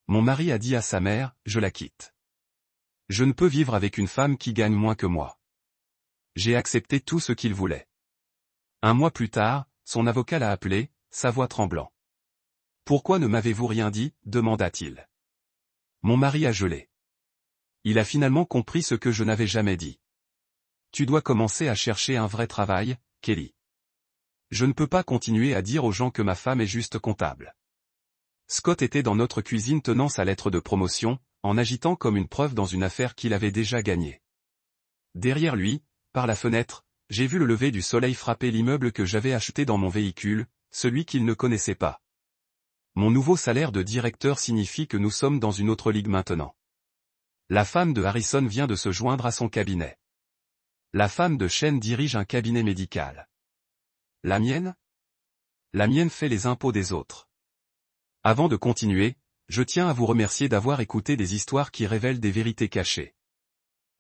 Mon mari a dit à sa mère, je la quitte. Je ne peux vivre avec une femme qui gagne moins que moi. J'ai accepté tout ce qu'il voulait. Un mois plus tard, son avocat l'a appelé, sa voix tremblant. Pourquoi ne m'avez-vous rien dit, demanda-t-il. Mon mari a gelé. Il a finalement compris ce que je n'avais jamais dit. Tu dois commencer à chercher un vrai travail, Kelly. Je ne peux pas continuer à dire aux gens que ma femme est juste comptable. Scott était dans notre cuisine tenant sa lettre de promotion, en agitant comme une preuve dans une affaire qu'il avait déjà gagnée. Derrière lui, par la fenêtre, j'ai vu le lever du soleil frapper l'immeuble que j'avais acheté dans mon véhicule, celui qu'il ne connaissait pas. Mon nouveau salaire de directeur signifie que nous sommes dans une autre ligue maintenant. La femme de Harrison vient de se joindre à son cabinet. La femme de Shane dirige un cabinet médical. La mienne? La mienne fait les impôts des autres. Avant de continuer, je tiens à vous remercier d'avoir écouté des histoires qui révèlent des vérités cachées.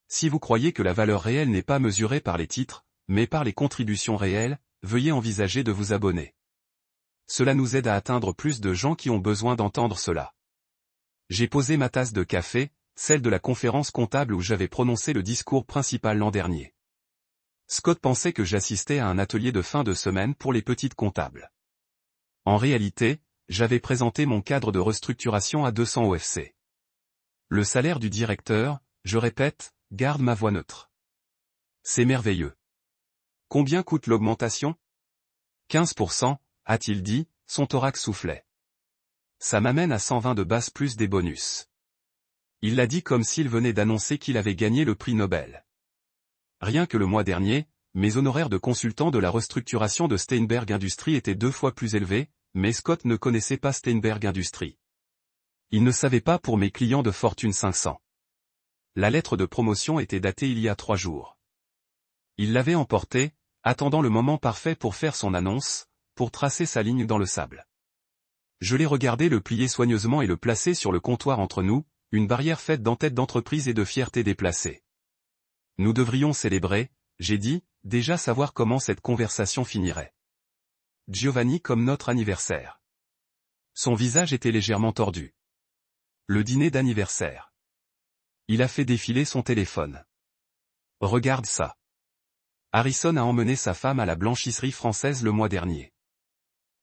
Si vous croyez que la valeur réelle n'est pas mesurée par les titres, mais par les contributions réelles, veuillez envisager de vous abonner. Cela nous aide à atteindre plus de gens qui ont besoin d'entendre cela. J'ai posé ma tasse de café, celle de la conférence comptable où j'avais prononcé le discours principal l'an dernier. Scott pensait que j'assistais à un atelier de fin de semaine pour les petites comptables. En réalité, j'avais présenté mon cadre de restructuration à 200 OFC. Le salaire du directeur, je répète, garde ma voix neutre. C'est merveilleux. Combien coûte l'augmentation? 15%, a-t-il dit, son thorax soufflait. Ça m'amène à 120 de base plus des bonus. Il l'a dit comme s'il venait d'annoncer qu'il avait gagné le prix Nobel. Rien que le mois dernier, mes honoraires de consultant de la restructuration de Steinberg Industries étaient 2 fois plus élevés, mais Scott ne connaissait pas Steinberg Industries. Il ne savait pas pour mes clients de Fortune 500. La lettre de promotion était datée il y a 3 jours. Il l'avait emportée, attendant le moment parfait pour faire son annonce, pour tracer sa ligne dans le sable. Je l'ai regardé le plier soigneusement et le placer sur le comptoir entre nous, une barrière faite d'entête d'entreprise et de fierté déplacée. Nous devrions célébrer, j'ai dit, déjà savoir comment cette conversation finirait. Giovanni comme notre anniversaire. Son visage était légèrement tordu. Le dîner d'anniversaire. Il a fait défiler son téléphone. Regarde ça. Harrison a emmené sa femme à la blanchisserie française le mois dernier.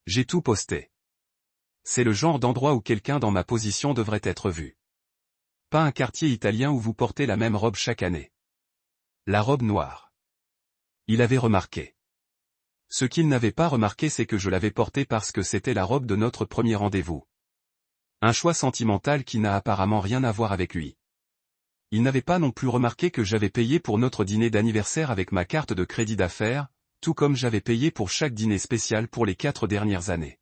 J'ai tout posté. C'est le genre d'endroit où quelqu'un dans ma position devrait être vu. Pas un quartier italien où vous portez la même robe chaque année. La robe noire. Il avait remarqué. Ce qu'il n'avait pas remarqué c'est que je l'avais portée parce que c'était la robe de notre premier rendez-vous. Un choix sentimental qui n'a apparemment rien à voir avec lui. Il n'avait pas non plus remarqué que j'avais payé pour notre dîner d'anniversaire avec ma carte de crédit d'affaires, tout comme j'avais payé pour chaque dîner spécial pour les 4 dernières années.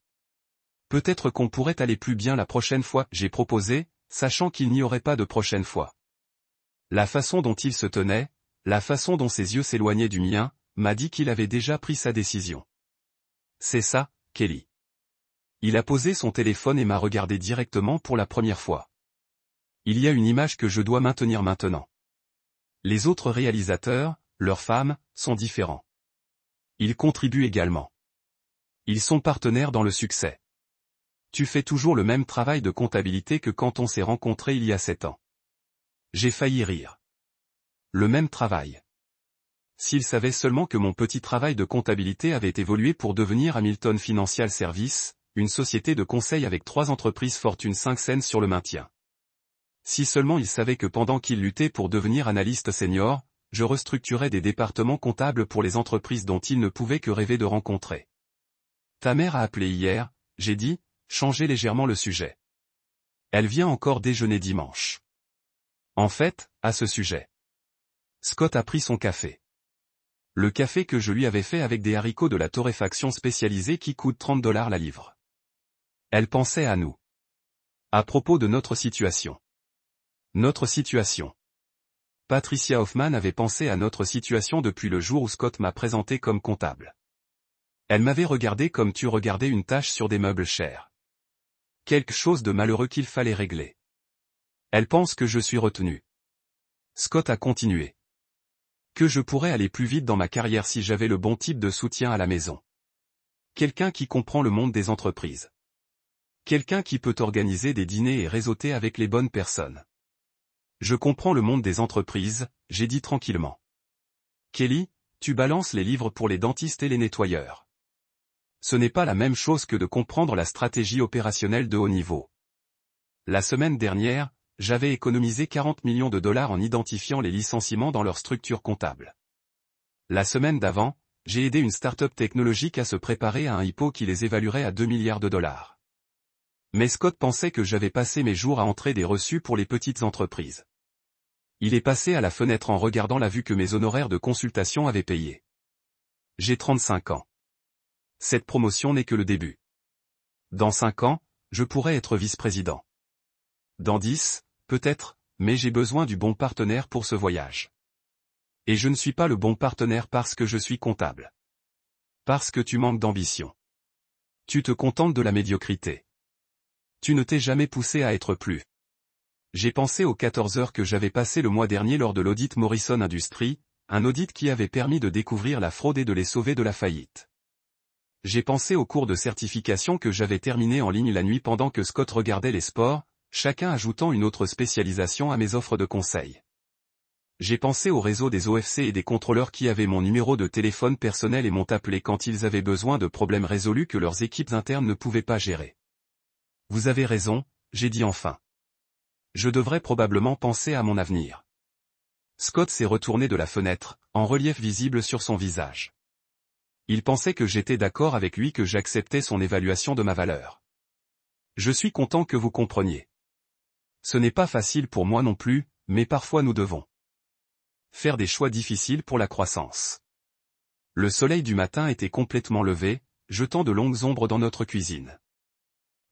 Peut-être qu'on pourrait aller plus bien la prochaine fois, j'ai proposé, sachant qu'il n'y aurait pas de prochaine fois. La façon dont il se tenait, la façon dont ses yeux s'éloignaient du mien, m'a dit qu'il avait déjà pris sa décision. C'est ça, Kelly. Il a posé son téléphone et m'a regardé directement pour la première fois. Il y a une image que je dois maintenir maintenant. Les autres réalisateurs, leurs femmes, sont différents. Ils contribuent également. Ils sont partenaires dans le succès. Tu fais toujours le même travail de comptabilité que quand on s'est rencontrés il y a 7 ans. J'ai failli rire. Le même travail. S'ils savaient seulement que mon petit travail de comptabilité avait évolué pour devenir Hamilton Financial Services, une société de conseil avec 3 entreprises Fortune 500 sur le maintien. Si seulement ils savaient que pendant qu'ils luttaient pour devenir analyste senior, je restructurais des départements comptables pour les entreprises dont ils ne pouvaient que rêver de rencontrer. Ta mère a appelé hier, j'ai dit, changer légèrement le sujet. Elle vient encore déjeuner dimanche. En fait, à ce sujet. Scott a pris son café. Le café que je lui avais fait avec des haricots de la torréfaction spécialisée qui coûtent $30 la livre. Elle pensait à nous. À propos de notre situation. Notre situation. Patricia Hoffman avait pensé à notre situation depuis le jour où Scott m'a présenté comme comptable. Elle m'avait regardé comme tu regardais une tache sur des meubles chers. Quelque chose de malheureux qu'il fallait régler. Elle pense que je suis retenu. Scott a continué. Que je pourrais aller plus vite dans ma carrière si j'avais le bon type de soutien à la maison. Quelqu'un qui comprend le monde des entreprises. Quelqu'un qui peut organiser des dîners et réseauter avec les bonnes personnes. Je comprends le monde des entreprises, j'ai dit tranquillement. Kelly, tu balances les livres pour les dentistes et les nettoyeurs. Ce n'est pas la même chose que de comprendre la stratégie opérationnelle de haut niveau. La semaine dernière, j'avais économisé 40 millions de dollars en identifiant les licenciements dans leur structure comptable. La semaine d'avant, j'ai aidé une start-up technologique à se préparer à un IPO qui les évaluerait à 2 milliards de dollars. Mais Scott pensait que j'avais passé mes jours à entrer des reçus pour les petites entreprises. Il est passé à la fenêtre en regardant la vue que mes honoraires de consultation avaient payé. J'ai 35 ans. Cette promotion n'est que le début. Dans 5 ans, je pourrais être vice-président. Dans 10, peut-être, mais j'ai besoin du bon partenaire pour ce voyage. Et je ne suis pas le bon partenaire parce que je suis comptable. Parce que tu manques d'ambition. Tu te contentes de la médiocrité. Tu ne t'es jamais poussé à être plus. J'ai pensé aux 14 heures que j'avais passées le mois dernier lors de l'audit Morrison Industries, un audit qui avait permis de découvrir la fraude et de les sauver de la faillite. J'ai pensé aux cours de certification que j'avais terminés en ligne la nuit pendant que Scott regardait les sports, chacun ajoutant une autre spécialisation à mes offres de conseil. J'ai pensé au réseau des OFC et des contrôleurs qui avaient mon numéro de téléphone personnel et m'ont appelé quand ils avaient besoin de problèmes résolus que leurs équipes internes ne pouvaient pas gérer. Vous avez raison, j'ai dit enfin. Je devrais probablement penser à mon avenir. Scott s'est retourné de la fenêtre, en relief visible sur son visage. Il pensait que j'étais d'accord avec lui, que j'acceptais son évaluation de ma valeur. Je suis content que vous compreniez. Ce n'est pas facile pour moi non plus, mais parfois nous devons faire des choix difficiles pour la croissance. Le soleil du matin était complètement levé, jetant de longues ombres dans notre cuisine.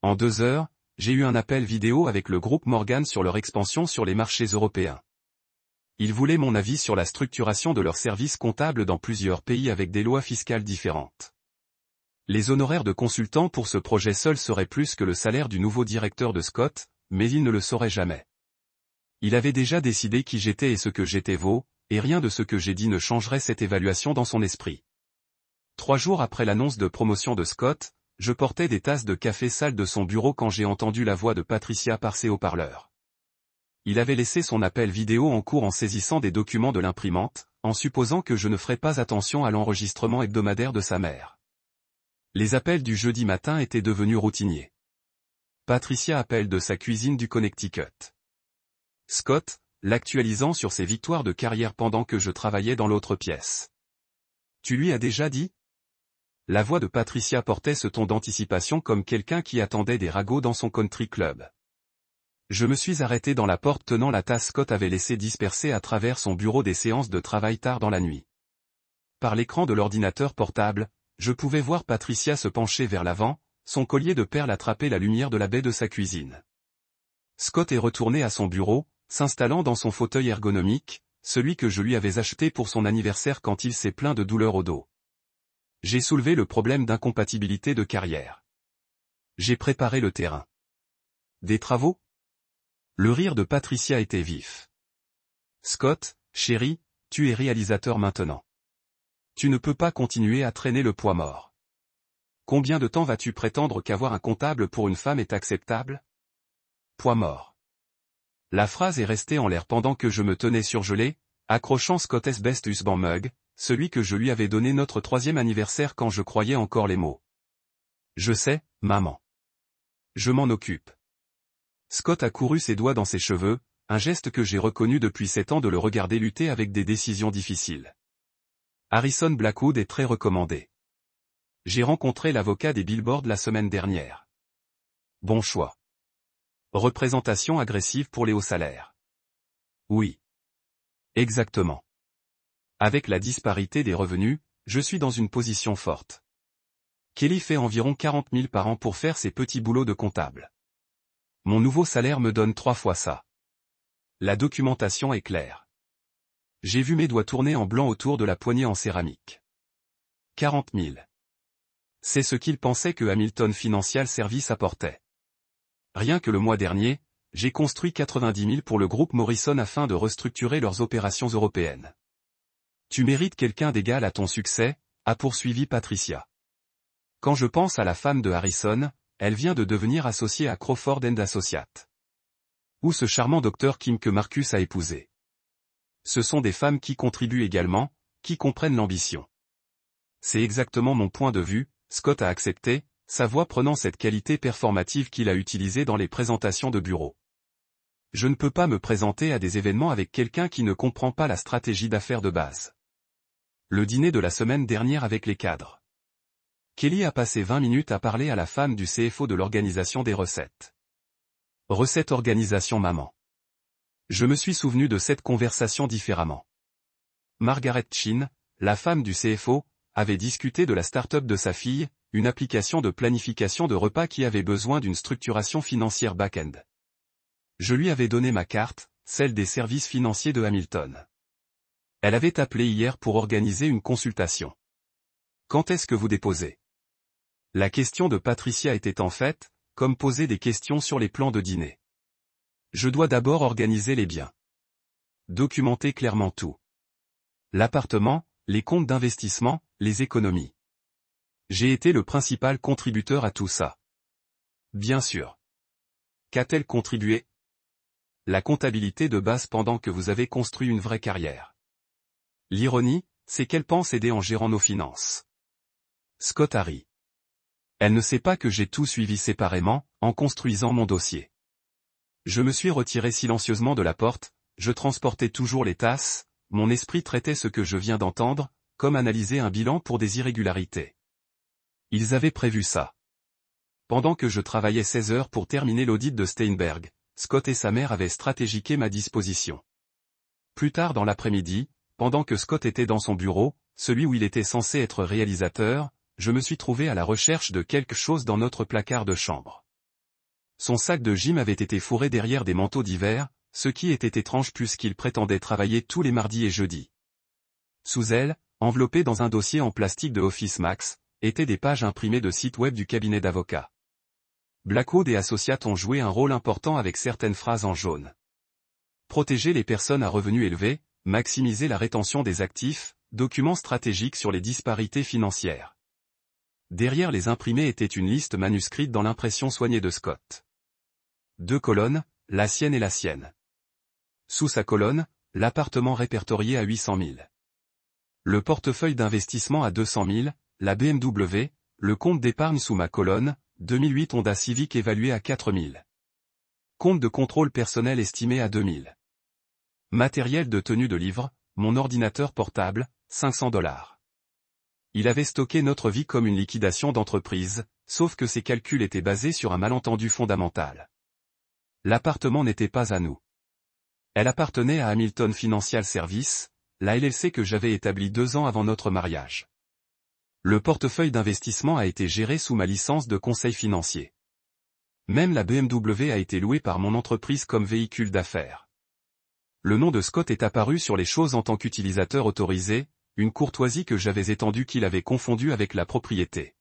En 2 heures, j'ai eu un appel vidéo avec le groupe Morgan sur leur expansion sur les marchés européens. Ils voulaient mon avis sur la structuration de leurs services comptables dans plusieurs pays avec des lois fiscales différentes. Les honoraires de consultant pour ce projet seul seraient plus que le salaire du nouveau directeur de Scott, mais il ne le saurait jamais. Il avait déjà décidé qui j'étais et ce que j'étais vaut, et rien de ce que j'ai dit ne changerait cette évaluation dans son esprit. 3 jours après l'annonce de promotion de Scott, je portais des tasses de café sales de son bureau quand j'ai entendu la voix de Patricia par ses haut-parleurs. Il avait laissé son appel vidéo en cours en saisissant des documents de l'imprimante, en supposant que je ne ferais pas attention à l'enregistrement hebdomadaire de sa mère. Les appels du jeudi matin étaient devenus routiniers. Patricia appelle de sa cuisine du Connecticut. Scott, l'actualisant sur ses victoires de carrière pendant que je travaillais dans l'autre pièce. Tu lui as déjà dit ? La voix de Patricia portait ce ton d'anticipation comme quelqu'un qui attendait des ragots dans son country club. Je me suis arrêté dans la porte tenant la tasse. Scott avait laissé disperser à travers son bureau des séances de travail tard dans la nuit. Par l'écran de l'ordinateur portable, je pouvais voir Patricia se pencher vers l'avant, son collier de perles attraper la lumière de la baie de sa cuisine. Scott est retourné à son bureau, s'installant dans son fauteuil ergonomique, celui que je lui avais acheté pour son anniversaire quand il s'est plaint de douleurs au dos. J'ai soulevé le problème d'incompatibilité de carrière. J'ai préparé le terrain. Des travaux ? Le rire de Patricia était vif. Scott, chéri, tu es réalisateur maintenant. Tu ne peux pas continuer à traîner le poids mort. Combien de temps vas-tu prétendre qu'avoir un comptable pour une femme est acceptable ? Poids mort. La phrase est restée en l'air pendant que je me tenais surgelé, accrochant Scott's Best Husband Mug, celui que je lui avais donné notre 3e anniversaire quand je croyais encore les mots. Je sais, maman. Je m'en occupe. Scott a couru ses doigts dans ses cheveux, un geste que j'ai reconnu depuis 7 ans de le regarder lutter avec des décisions difficiles. Harrison Blackwood est très recommandé. J'ai rencontré l'avocat des billboards la semaine dernière. Bon choix. Représentation agressive pour les hauts salaires. Oui. Exactement. Avec la disparité des revenus, je suis dans une position forte. Kelly fait environ 40 000 par an pour faire ses petits boulots de comptable. Mon nouveau salaire me donne 3 fois ça. La documentation est claire. J'ai vu mes doigts tourner en blanc autour de la poignée en céramique. 40 000. C'est ce qu'il pensait que Hamilton Financial Services apportait. Rien que le mois dernier, j'ai construit 90 000 pour le groupe Morrison afin de restructurer leurs opérations européennes. Tu mérites quelqu'un d'égal à ton succès, a poursuivi Patricia. Quand je pense à la femme de Harrison, elle vient de devenir associée à Crawford & Associates. Ou ce charmant docteur Kim que Marcus a épousé. Ce sont des femmes qui contribuent également, qui comprennent l'ambition. C'est exactement mon point de vue, Scott a accepté, sa voix prenant cette qualité performative qu'il a utilisée dans les présentations de bureau. Je ne peux pas me présenter à des événements avec quelqu'un qui ne comprend pas la stratégie d'affaires de base. Le dîner de la semaine dernière avec les cadres. Kelly a passé 20 minutes à parler à la femme du CFO de l'organisation des recettes. Recette organisation maman. Je me suis souvenu de cette conversation différemment. Margaret Chin, la femme du CFO, avait discuté de la start-up de sa fille, une application de planification de repas qui avait besoin d'une structuration financière back-end. Je lui avais donné ma carte, celle des services financiers de Hamilton. Elle avait appelé hier pour organiser une consultation. Quand est-ce que vous déposez? La question de Patricia était en fait, comme poser des questions sur les plans de dîner. Je dois d'abord organiser les biens. Documenter clairement tout. L'appartement, les comptes d'investissement, les économies. J'ai été le principal contributeur à tout ça. Bien sûr. Qu'a-t-elle contribué? La comptabilité de base pendant que vous avez construit une vraie carrière. L'ironie, c'est qu'elle pense aider en gérant nos finances. Scott a ri. Elle ne sait pas que j'ai tout suivi séparément, en construisant mon dossier. Je me suis retiré silencieusement de la porte, je transportais toujours les tasses, mon esprit traitait ce que je viens d'entendre, comme analyser un bilan pour des irrégularités. Ils avaient prévu ça. Pendant que je travaillais 16 heures pour terminer l'audit de Steinberg, Scott et sa mère avaient stratégiqué ma disposition. Plus tard dans l'après-midi, pendant que Scott était dans son bureau, celui où il était censé être réalisateur, je me suis trouvé à la recherche de quelque chose dans notre placard de chambre. Son sac de gym avait été fourré derrière des manteaux d'hiver, ce qui était étrange puisqu'il prétendait travailler tous les mardis et jeudis. Sous elle, enveloppées dans un dossier en plastique de Office Max, étaient des pages imprimées de sites web du cabinet d'avocats. Blackwood et Associates ont joué un rôle important avec certaines phrases en jaune. Protéger les personnes à revenus élevés, maximiser la rétention des actifs, documents stratégiques sur les disparités financières. Derrière les imprimés était une liste manuscrite dans l'impression soignée de Scott. 2 colonnes, la sienne et la sienne. Sous sa colonne, l'appartement répertorié à 800 000. Le portefeuille d'investissement à 200 000, la BMW, le compte d'épargne sous ma colonne, 2008 Honda Civic évalué à 4 000. Compte de contrôle personnel estimé à 2 000. Matériel de tenue de livre, mon ordinateur portable, $500. Il avait stocké notre vie comme une liquidation d'entreprise, sauf que ses calculs étaient basés sur un malentendu fondamental. L'appartement n'était pas à nous. Elle appartenait à Hamilton Financial Services, la LLC que j'avais établie 2 ans avant notre mariage. Le portefeuille d'investissement a été géré sous ma licence de conseil financier. Même la BMW a été louée par mon entreprise comme véhicule d'affaires. Le nom de Scott est apparu sur les choses en tant qu'utilisateur autorisé, une courtoisie que j'avais étendue qu'il avait confondue avec la propriété.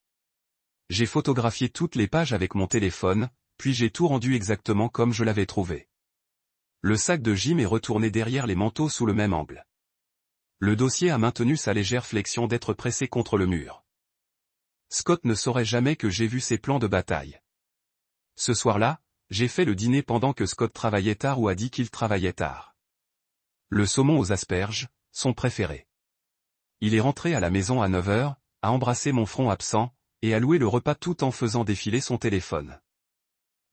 J'ai photographié toutes les pages avec mon téléphone, puis j'ai tout rendu exactement comme je l'avais trouvé. Le sac de gym est retourné derrière les manteaux sous le même angle. Le dossier a maintenu sa légère flexion d'être pressé contre le mur. Scott ne saurait jamais que j'ai vu ses plans de bataille. Ce soir-là, j'ai fait le dîner pendant que Scott travaillait tard ou a dit qu'il travaillait tard. Le saumon aux asperges, son préféré. Il est rentré à la maison à 9 heures, a embrassé mon front absent, et a loué le repas tout en faisant défiler son téléphone.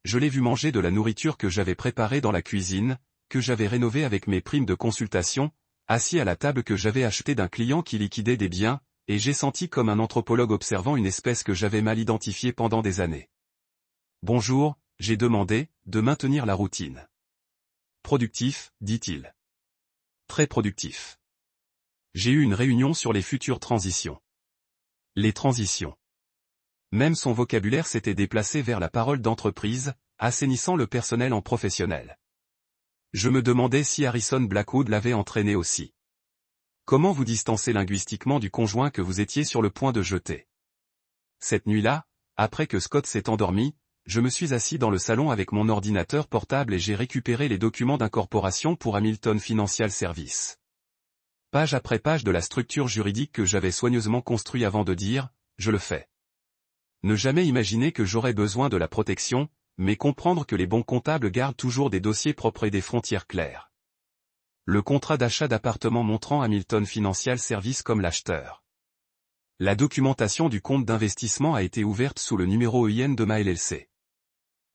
Je l'ai vu manger de la nourriture que j'avais préparée dans la cuisine, que j'avais rénovée avec mes primes de consultation, assis à la table que j'avais achetée d'un client qui liquidait des biens, et j'ai senti comme un anthropologue observant une espèce que j'avais mal identifiée pendant des années. Bonjour, j'ai demandé, de maintenir la routine. Productif, dit-il. Très productif. J'ai eu une réunion sur les futures transitions. Les transitions. Même son vocabulaire s'était déplacé vers la parole d'entreprise, assainissant le personnel en professionnel. Je me demandais si Harrison Blackwood l'avait entraîné aussi. Comment vous distancer linguistiquement du conjoint que vous étiez sur le point de jeter? Cette nuit-là, après que Scott s'est endormi, je me suis assis dans le salon avec mon ordinateur portable et j'ai récupéré les documents d'incorporation pour Hamilton Financial Services. Page après page de la structure juridique que j'avais soigneusement construit avant de dire, je le fais. Ne jamais imaginer que j'aurais besoin de la protection, mais comprendre que les bons comptables gardent toujours des dossiers propres et des frontières claires. Le contrat d'achat d'appartement montrant Hamilton Financial Services comme l'acheteur. La documentation du compte d'investissement a été ouverte sous le numéro EIN de ma LLC.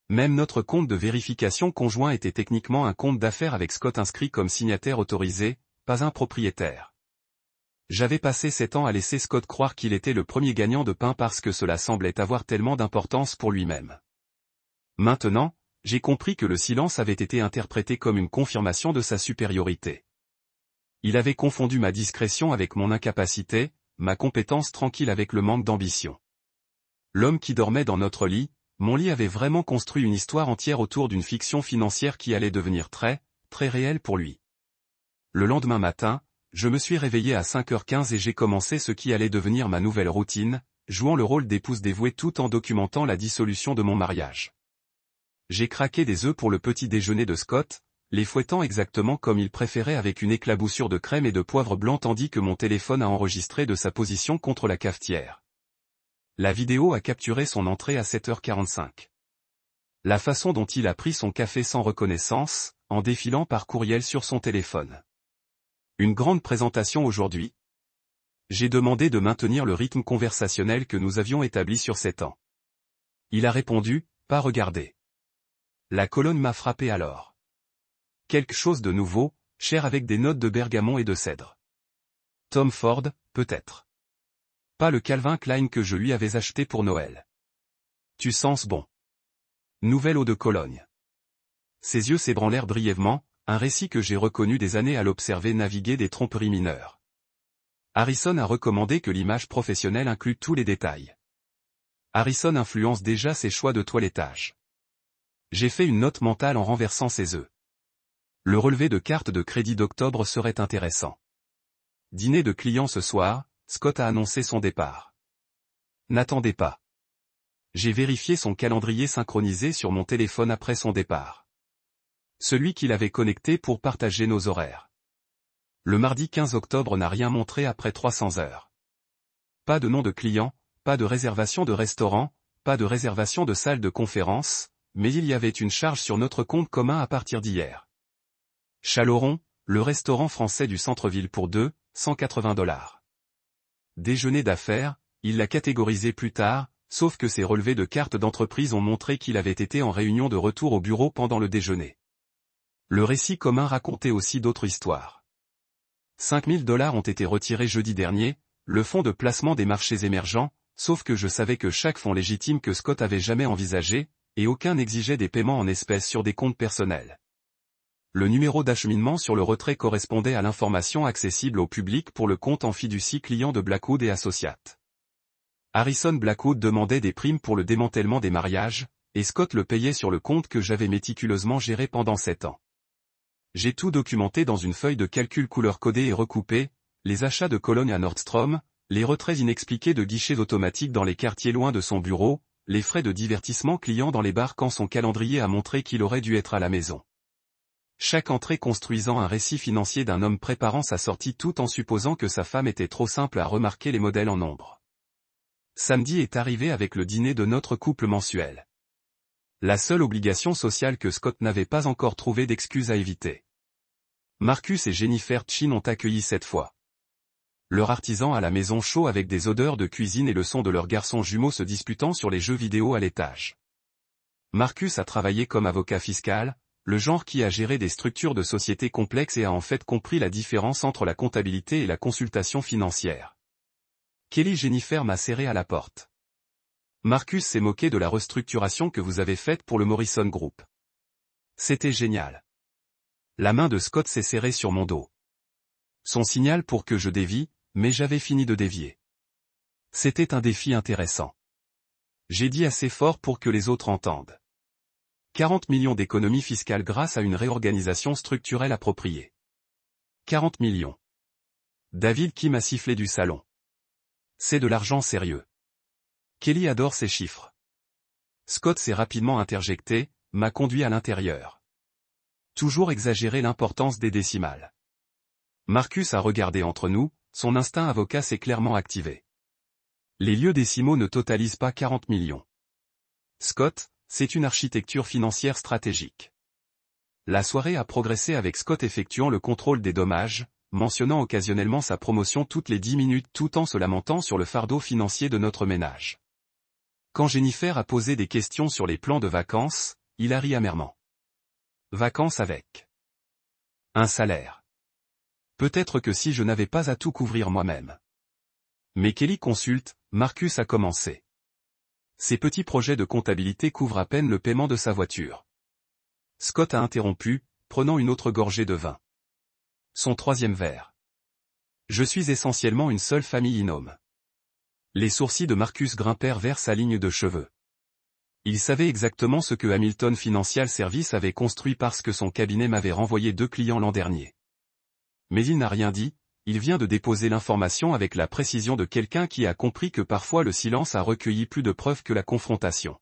Même notre compte de vérification conjoint était techniquement un compte d'affaires avec Scott inscrit comme signataire autorisé, pas un propriétaire. J'avais passé 7 ans à laisser Scott croire qu'il était le premier gagnant de pain parce que cela semblait avoir tellement d'importance pour lui-même. Maintenant, j'ai compris que le silence avait été interprété comme une confirmation de sa supériorité. Il avait confondu ma discrétion avec mon incapacité, ma compétence tranquille avec le manque d'ambition. L'homme qui dormait dans notre lit, mon lit avait vraiment construit une histoire entière autour d'une fiction financière qui allait devenir très, très réelle pour lui. Le lendemain matin, je me suis réveillé à 5h15 et j'ai commencé ce qui allait devenir ma nouvelle routine, jouant le rôle d'épouse dévouée tout en documentant la dissolution de mon mariage. J'ai craqué des œufs pour le petit déjeuner de Scott, les fouettant exactement comme il préférait avec une éclaboussure de crème et de poivre blanc tandis que mon téléphone a enregistré de sa position contre la cafetière. La vidéo a capturé son entrée à 7h45. La façon dont il a pris son café sans reconnaissance, en défilant par courriel sur son téléphone. Une grande présentation aujourd'hui. J'ai demandé de maintenir le rythme conversationnel que nous avions établi sur 7 ans. Il a répondu, pas regarder. La colonne m'a frappé alors. Quelque chose de nouveau, cher avec des notes de bergamot et de cèdre. Tom Ford, peut-être. Pas le Calvin Klein que je lui avais acheté pour Noël. Tu sens bon. Nouvelle eau de Cologne. Ses yeux s'ébranlèrent brièvement, un récit que j'ai reconnu des années à l'observer naviguer des tromperies mineures. Harrison a recommandé que l'image professionnelle inclue tous les détails. Harrison influence déjà ses choix de toilettage. J'ai fait une note mentale en renversant ses œufs. Le relevé de carte de crédit d'octobre serait intéressant. Dîner de clients ce soir, Scott a annoncé son départ. N'attendez pas. J'ai vérifié son calendrier synchronisé sur mon téléphone après son départ. Celui qu'il avait connecté pour partager nos horaires. Le mardi 15 octobre n'a rien montré après 300 heures. Pas de nom de client, pas de réservation de restaurant, pas de réservation de salle de conférence, mais il y avait une charge sur notre compte commun à partir d'hier. Chaloron, le restaurant français du centre-ville pour 180 $. Déjeuner d'affaires, il l'a catégorisé plus tard, sauf que ses relevés de carte d'entreprise ont montré qu'il avait été en réunion de retour au bureau pendant le déjeuner. Le récit commun racontait aussi d'autres histoires. 5 000 $ ont été retirés jeudi dernier, le fonds de placement des marchés émergents, sauf que je savais que chaque fonds légitime que Scott avait jamais envisagé, et aucun n'exigeait des paiements en espèces sur des comptes personnels. Le numéro d'acheminement sur le retrait correspondait à l'information accessible au public pour le compte en fiducie client de Blackwood et Associates. Harrison Blackwood demandait des primes pour le démantèlement des mariages, et Scott le payait sur le compte que j'avais méticuleusement géré pendant 7 ans. J'ai tout documenté dans une feuille de calcul couleur codée et recoupée, les achats de Cologne à Nordstrom, les retraits inexpliqués de guichets automatiques dans les quartiers loin de son bureau, les frais de divertissement clients dans les bars quand son calendrier a montré qu'il aurait dû être à la maison. Chaque entrée construisant un récit financier d'un homme préparant sa sortie tout en supposant que sa femme était trop simple à remarquer les modèles en nombre. Samedi est arrivé avec le dîner de notre couple mensuel. La seule obligation sociale que Scott n'avait pas encore trouvé d'excuse à éviter. Marcus et Jennifer Chin ont accueilli cette fois. Leur artisan à la maison chaud avec des odeurs de cuisine et le son de leurs garçons jumeaux se disputant sur les jeux vidéo à l'étage. Marcus a travaillé comme avocat fiscal, le genre qui a géré des structures de sociétés complexes et a en fait compris la différence entre la comptabilité et la consultation financière. Kelly Jennifer m'a serré à la porte. Marcus s'est moqué de la restructuration que vous avez faite pour le Morrison Group. C'était génial. La main de Scott s'est serrée sur mon dos. Son signal pour que je dévie, mais j'avais fini de dévier. C'était un défi intéressant. J'ai dit assez fort pour que les autres entendent. 40 millions d'économies fiscales grâce à une réorganisation structurelle appropriée. 40 millions. David qui m'a sifflé du salon. C'est de l'argent sérieux. Kelly adore ces chiffres. Scott s'est rapidement interjecté, m'a conduit à l'intérieur. Toujours exagérer l'importance des décimales. Marcus a regardé entre nous, son instinct avocat s'est clairement activé. Les lieux décimaux ne totalisent pas 40 millions. Scott, c'est une architecture financière stratégique. La soirée a progressé avec Scott effectuant le contrôle des dommages, mentionnant occasionnellement sa promotion toutes les 10 minutes tout en se lamentant sur le fardeau financier de notre ménage. Quand Jennifer a posé des questions sur les plans de vacances, il a ri amèrement. Vacances avec un salaire. Peut-être que si je n'avais pas à tout couvrir moi-même. Mais Kelly consulte, Marcus a commencé. Ses petits projets de comptabilité couvrent à peine le paiement de sa voiture. Scott a interrompu, prenant une autre gorgée de vin. Son troisième verre. Je suis essentiellement une seule famille inome. Les sourcils de Marcus grimpèrent vers sa ligne de cheveux. Il savait exactement ce que Hamilton Financial Services avait construit parce que son cabinet m'avait renvoyé 2 clients l'an dernier. Mais il n'a rien dit, il vient de déposer l'information avec la précision de quelqu'un qui a compris que parfois le silence a recueilli plus de preuves que la confrontation.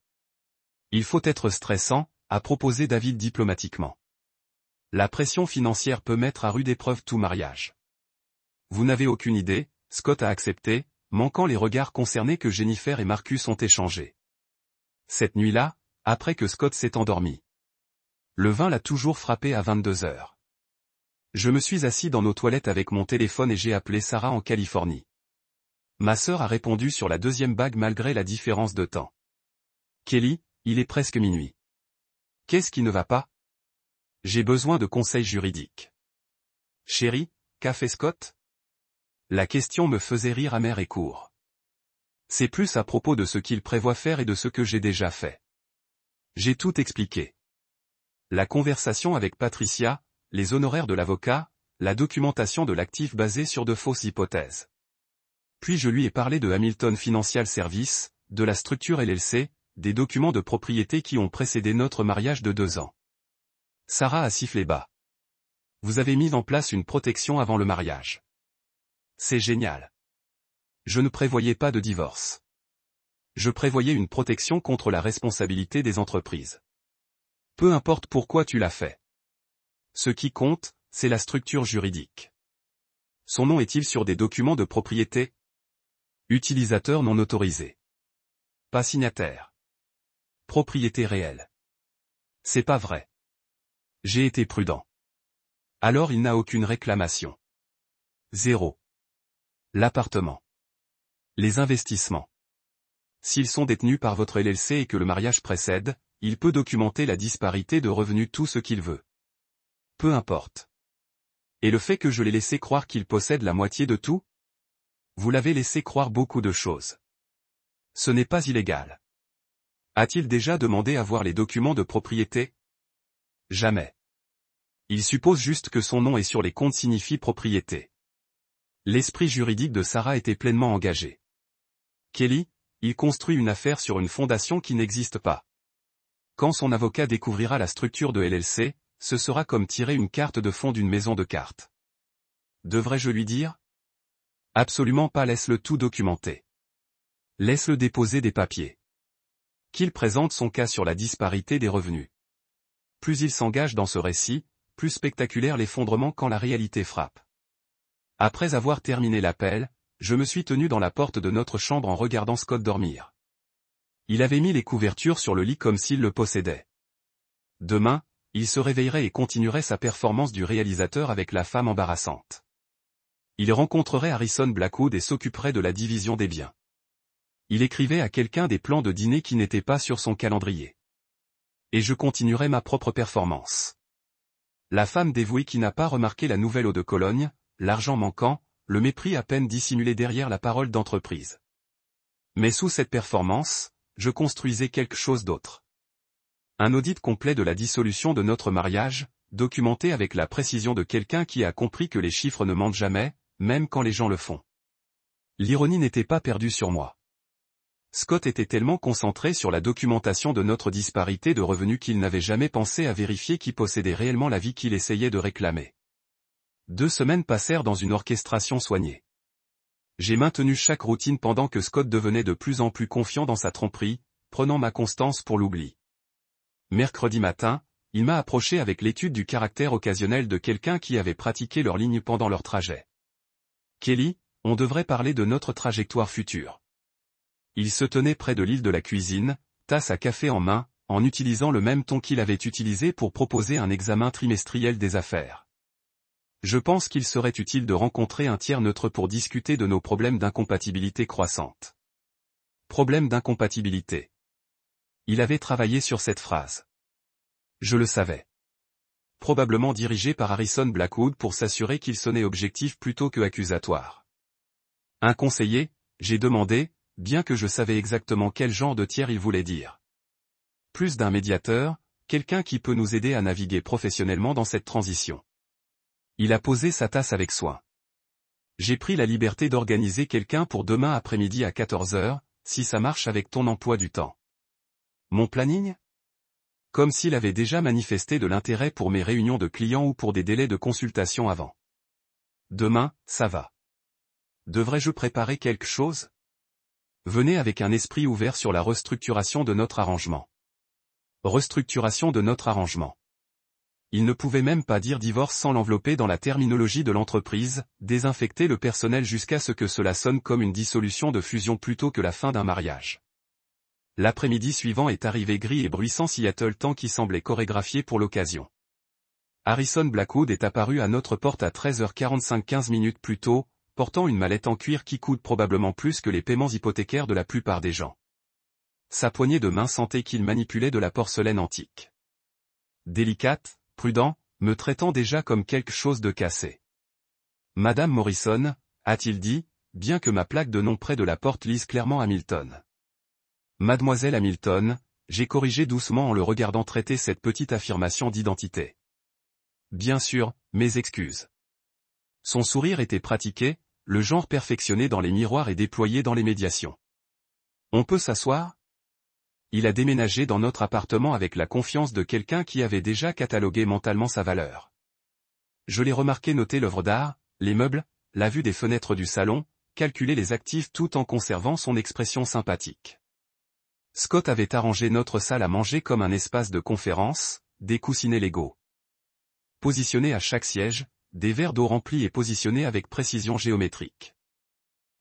Il faut être stressant, a proposé David diplomatiquement. La pression financière peut mettre à rude épreuve tout mariage. Vous n'avez aucune idée, Scott a accepté, manquant les regards concernés que Jennifer et Marcus ont échangés. Cette nuit-là, après que Scott s'est endormi. Le vin l'a toujours frappé à 22 heures. Je me suis assis dans nos toilettes avec mon téléphone et j'ai appelé Sarah en Californie. Ma sœur a répondu sur la deuxième bague malgré la différence de temps. Kelly, il est presque minuit. Qu'est-ce qui ne va pas? J'ai besoin de conseils juridiques. Chérie, qu'a fait Scott? La question me faisait rire amer et court. C'est plus à propos de ce qu'il prévoit faire et de ce que j'ai déjà fait. J'ai tout expliqué. La conversation avec Patricia, les honoraires de l'avocat, la documentation de l'actif basée sur de fausses hypothèses. Puis je lui ai parlé de Hamilton Financial Services, de la structure LLC, des documents de propriété qui ont précédé notre mariage de 2 ans. Sarah a sifflé bas. Vous avez mis en place une protection avant le mariage. C'est génial. Je ne prévoyais pas de divorce. Je prévoyais une protection contre la responsabilité des entreprises. Peu importe pourquoi tu l'as fait. Ce qui compte, c'est la structure juridique. Son nom est-il sur des documents de propriété? Utilisateur non autorisé. Pas signataire. Propriété réelle. C'est pas vrai. J'ai été prudent. Alors il n'a aucune réclamation. 0. L'appartement. Les investissements. S'ils sont détenus par votre LLC et que le mariage précède, il peut documenter la disparité de revenus tout ce qu'il veut. Peu importe. Et le fait que je l'ai laissé croire qu'il possède la moitié de tout? Vous l'avez laissé croire beaucoup de choses. Ce n'est pas illégal. A-t-il déjà demandé à voir les documents de propriété? Jamais. Il suppose juste que son nom est sur les comptes signifie propriété. L'esprit juridique de Sarah était pleinement engagé. Kelly, il construit une affaire sur une fondation qui n'existe pas. Quand son avocat découvrira la structure de LLC, ce sera comme tirer une carte de fond d'une maison de cartes. Devrais-je lui dire? Absolument pas, laisse-le tout documenter. Laisse-le déposer des papiers. Qu'il présente son cas sur la disparité des revenus. Plus il s'engage dans ce récit, plus spectaculaire l'effondrement quand la réalité frappe. Après avoir terminé l'appel, je me suis tenu dans la porte de notre chambre en regardant Scott dormir. Il avait mis les couvertures sur le lit comme s'il le possédait. Demain, il se réveillerait et continuerait sa performance du réalisateur avec la femme embarrassante. Il rencontrerait Harrison Blackwood et s'occuperait de la division des biens. Il écrivait à quelqu'un des plans de dîner qui n'étaient pas sur son calendrier. Et je continuerais ma propre performance. La femme dévouée qui n'a pas remarqué la nouvelle eau de Cologne, l'argent manquant, le mépris à peine dissimulé derrière la parole d'entreprise. Mais sous cette performance, je construisais quelque chose d'autre. Un audit complet de la dissolution de notre mariage, documenté avec la précision de quelqu'un qui a compris que les chiffres ne mentent jamais, même quand les gens le font. L'ironie n'était pas perdue sur moi. Scott était tellement concentré sur la documentation de notre disparité de revenus qu'il n'avait jamais pensé à vérifier qui possédait réellement la vie qu'il essayait de réclamer. 2 semaines passèrent dans une orchestration soignée. J'ai maintenu chaque routine pendant que Scott devenait de plus en plus confiant dans sa tromperie, prenant ma constance pour l'oubli. Mercredi matin, il m'a approché avec l'étude du caractère occasionnel de quelqu'un qui avait pratiqué leur ligne pendant leur trajet. Kelly, on devrait parler de notre trajectoire future. Il se tenait près de l'île de la cuisine, tasse à café en main, en utilisant le même ton qu'il avait utilisé pour proposer un examen trimestriel des affaires. Je pense qu'il serait utile de rencontrer un tiers neutre pour discuter de nos problèmes d'incompatibilité croissante. Problème d'incompatibilité. Il avait travaillé sur cette phrase. Je le savais. Probablement dirigé par Harrison Blackwood pour s'assurer qu'il sonnait objectif plutôt que accusatoire. Un conseiller, j'ai demandé, bien que je savais exactement quel genre de tiers il voulait dire. Plus d'un médiateur, quelqu'un qui peut nous aider à naviguer professionnellement dans cette transition. Il a posé sa tasse avec soin. J'ai pris la liberté d'organiser quelqu'un pour demain après-midi à 14 h, si ça marche avec ton emploi du temps. Mon planning ? Comme s'il avait déjà manifesté de l'intérêt pour mes réunions de clients ou pour des délais de consultation avant. Demain, ça va. Devrais-je préparer quelque chose ? Venez avec un esprit ouvert sur la restructuration de notre arrangement. Restructuration de notre arrangement. Il ne pouvait même pas dire divorce sans l'envelopper dans la terminologie de l'entreprise, désinfecter le personnel jusqu'à ce que cela sonne comme une dissolution de fusion plutôt que la fin d'un mariage. L'après-midi suivant est arrivé gris et bruissant Seattle temps qui semblait chorégraphié pour l'occasion. Harrison Blackwood est apparu à notre porte à 13h45 15 minutes plus tôt, portant une mallette en cuir qui coûte probablement plus que les paiements hypothécaires de la plupart des gens. Sa poignée de main sentait qu'il manipulait de la porcelaine antique. Délicate, prudent, me traitant déjà comme quelque chose de cassé. Madame Morrison, a-t-il dit, bien que ma plaque de nom près de la porte lise clairement Hamilton. Mademoiselle Hamilton, j'ai corrigé doucement en le regardant traiter cette petite affirmation d'identité. Bien sûr, mes excuses. Son sourire était pratiqué, le genre perfectionné dans les miroirs et déployé dans les médiations. On peut s'asseoir ? Il a déménagé dans notre appartement avec la confiance de quelqu'un qui avait déjà catalogué mentalement sa valeur. Je l'ai remarqué noter l'œuvre d'art, les meubles, la vue des fenêtres du salon, calculer les actifs tout en conservant son expression sympathique. Scott avait arrangé notre salle à manger comme un espace de conférence, des coussinets Lego. Positionnés à chaque siège, des verres d'eau remplis et positionnés avec précision géométrique.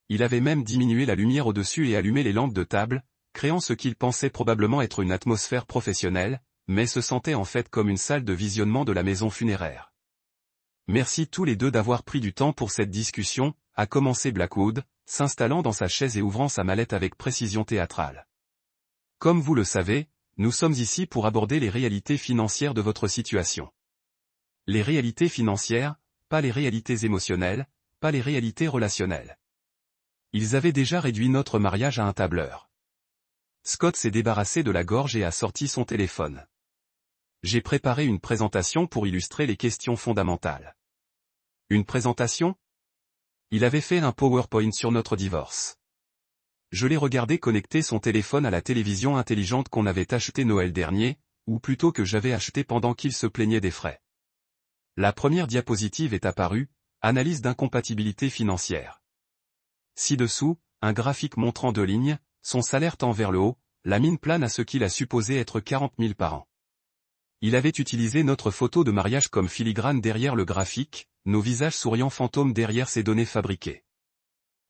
Il avait même diminué la lumière au-dessus et allumé les lampes de table, créant ce qu'il pensait probablement être une atmosphère professionnelle, mais se sentait en fait comme une salle de visionnement de la maison funéraire. Merci tous les deux d'avoir pris du temps pour cette discussion, a commencé Blackwood, s'installant dans sa chaise et ouvrant sa mallette avec précision théâtrale. Comme vous le savez, nous sommes ici pour aborder les réalités financières de votre situation. Les réalités financières, pas les réalités émotionnelles, pas les réalités relationnelles. Ils avaient déjà réduit notre mariage à un tableur. Scott s'est débarrassé de la gorge et a sorti son téléphone. J'ai préparé une présentation pour illustrer les questions fondamentales. Une présentation ? Il avait fait un PowerPoint sur notre divorce. Je l'ai regardé connecter son téléphone à la télévision intelligente qu'on avait achetée Noël dernier, ou plutôt que j'avais acheté pendant qu'il se plaignait des frais. La première diapositive est apparue, analyse d'incompatibilité financière. Ci-dessous, un graphique montrant 2 lignes, son salaire tend vers le haut, la mine plane à ce qu'il a supposé être 40 000 par an. Il avait utilisé notre photo de mariage comme filigrane derrière le graphique, nos visages souriants fantômes derrière ces données fabriquées.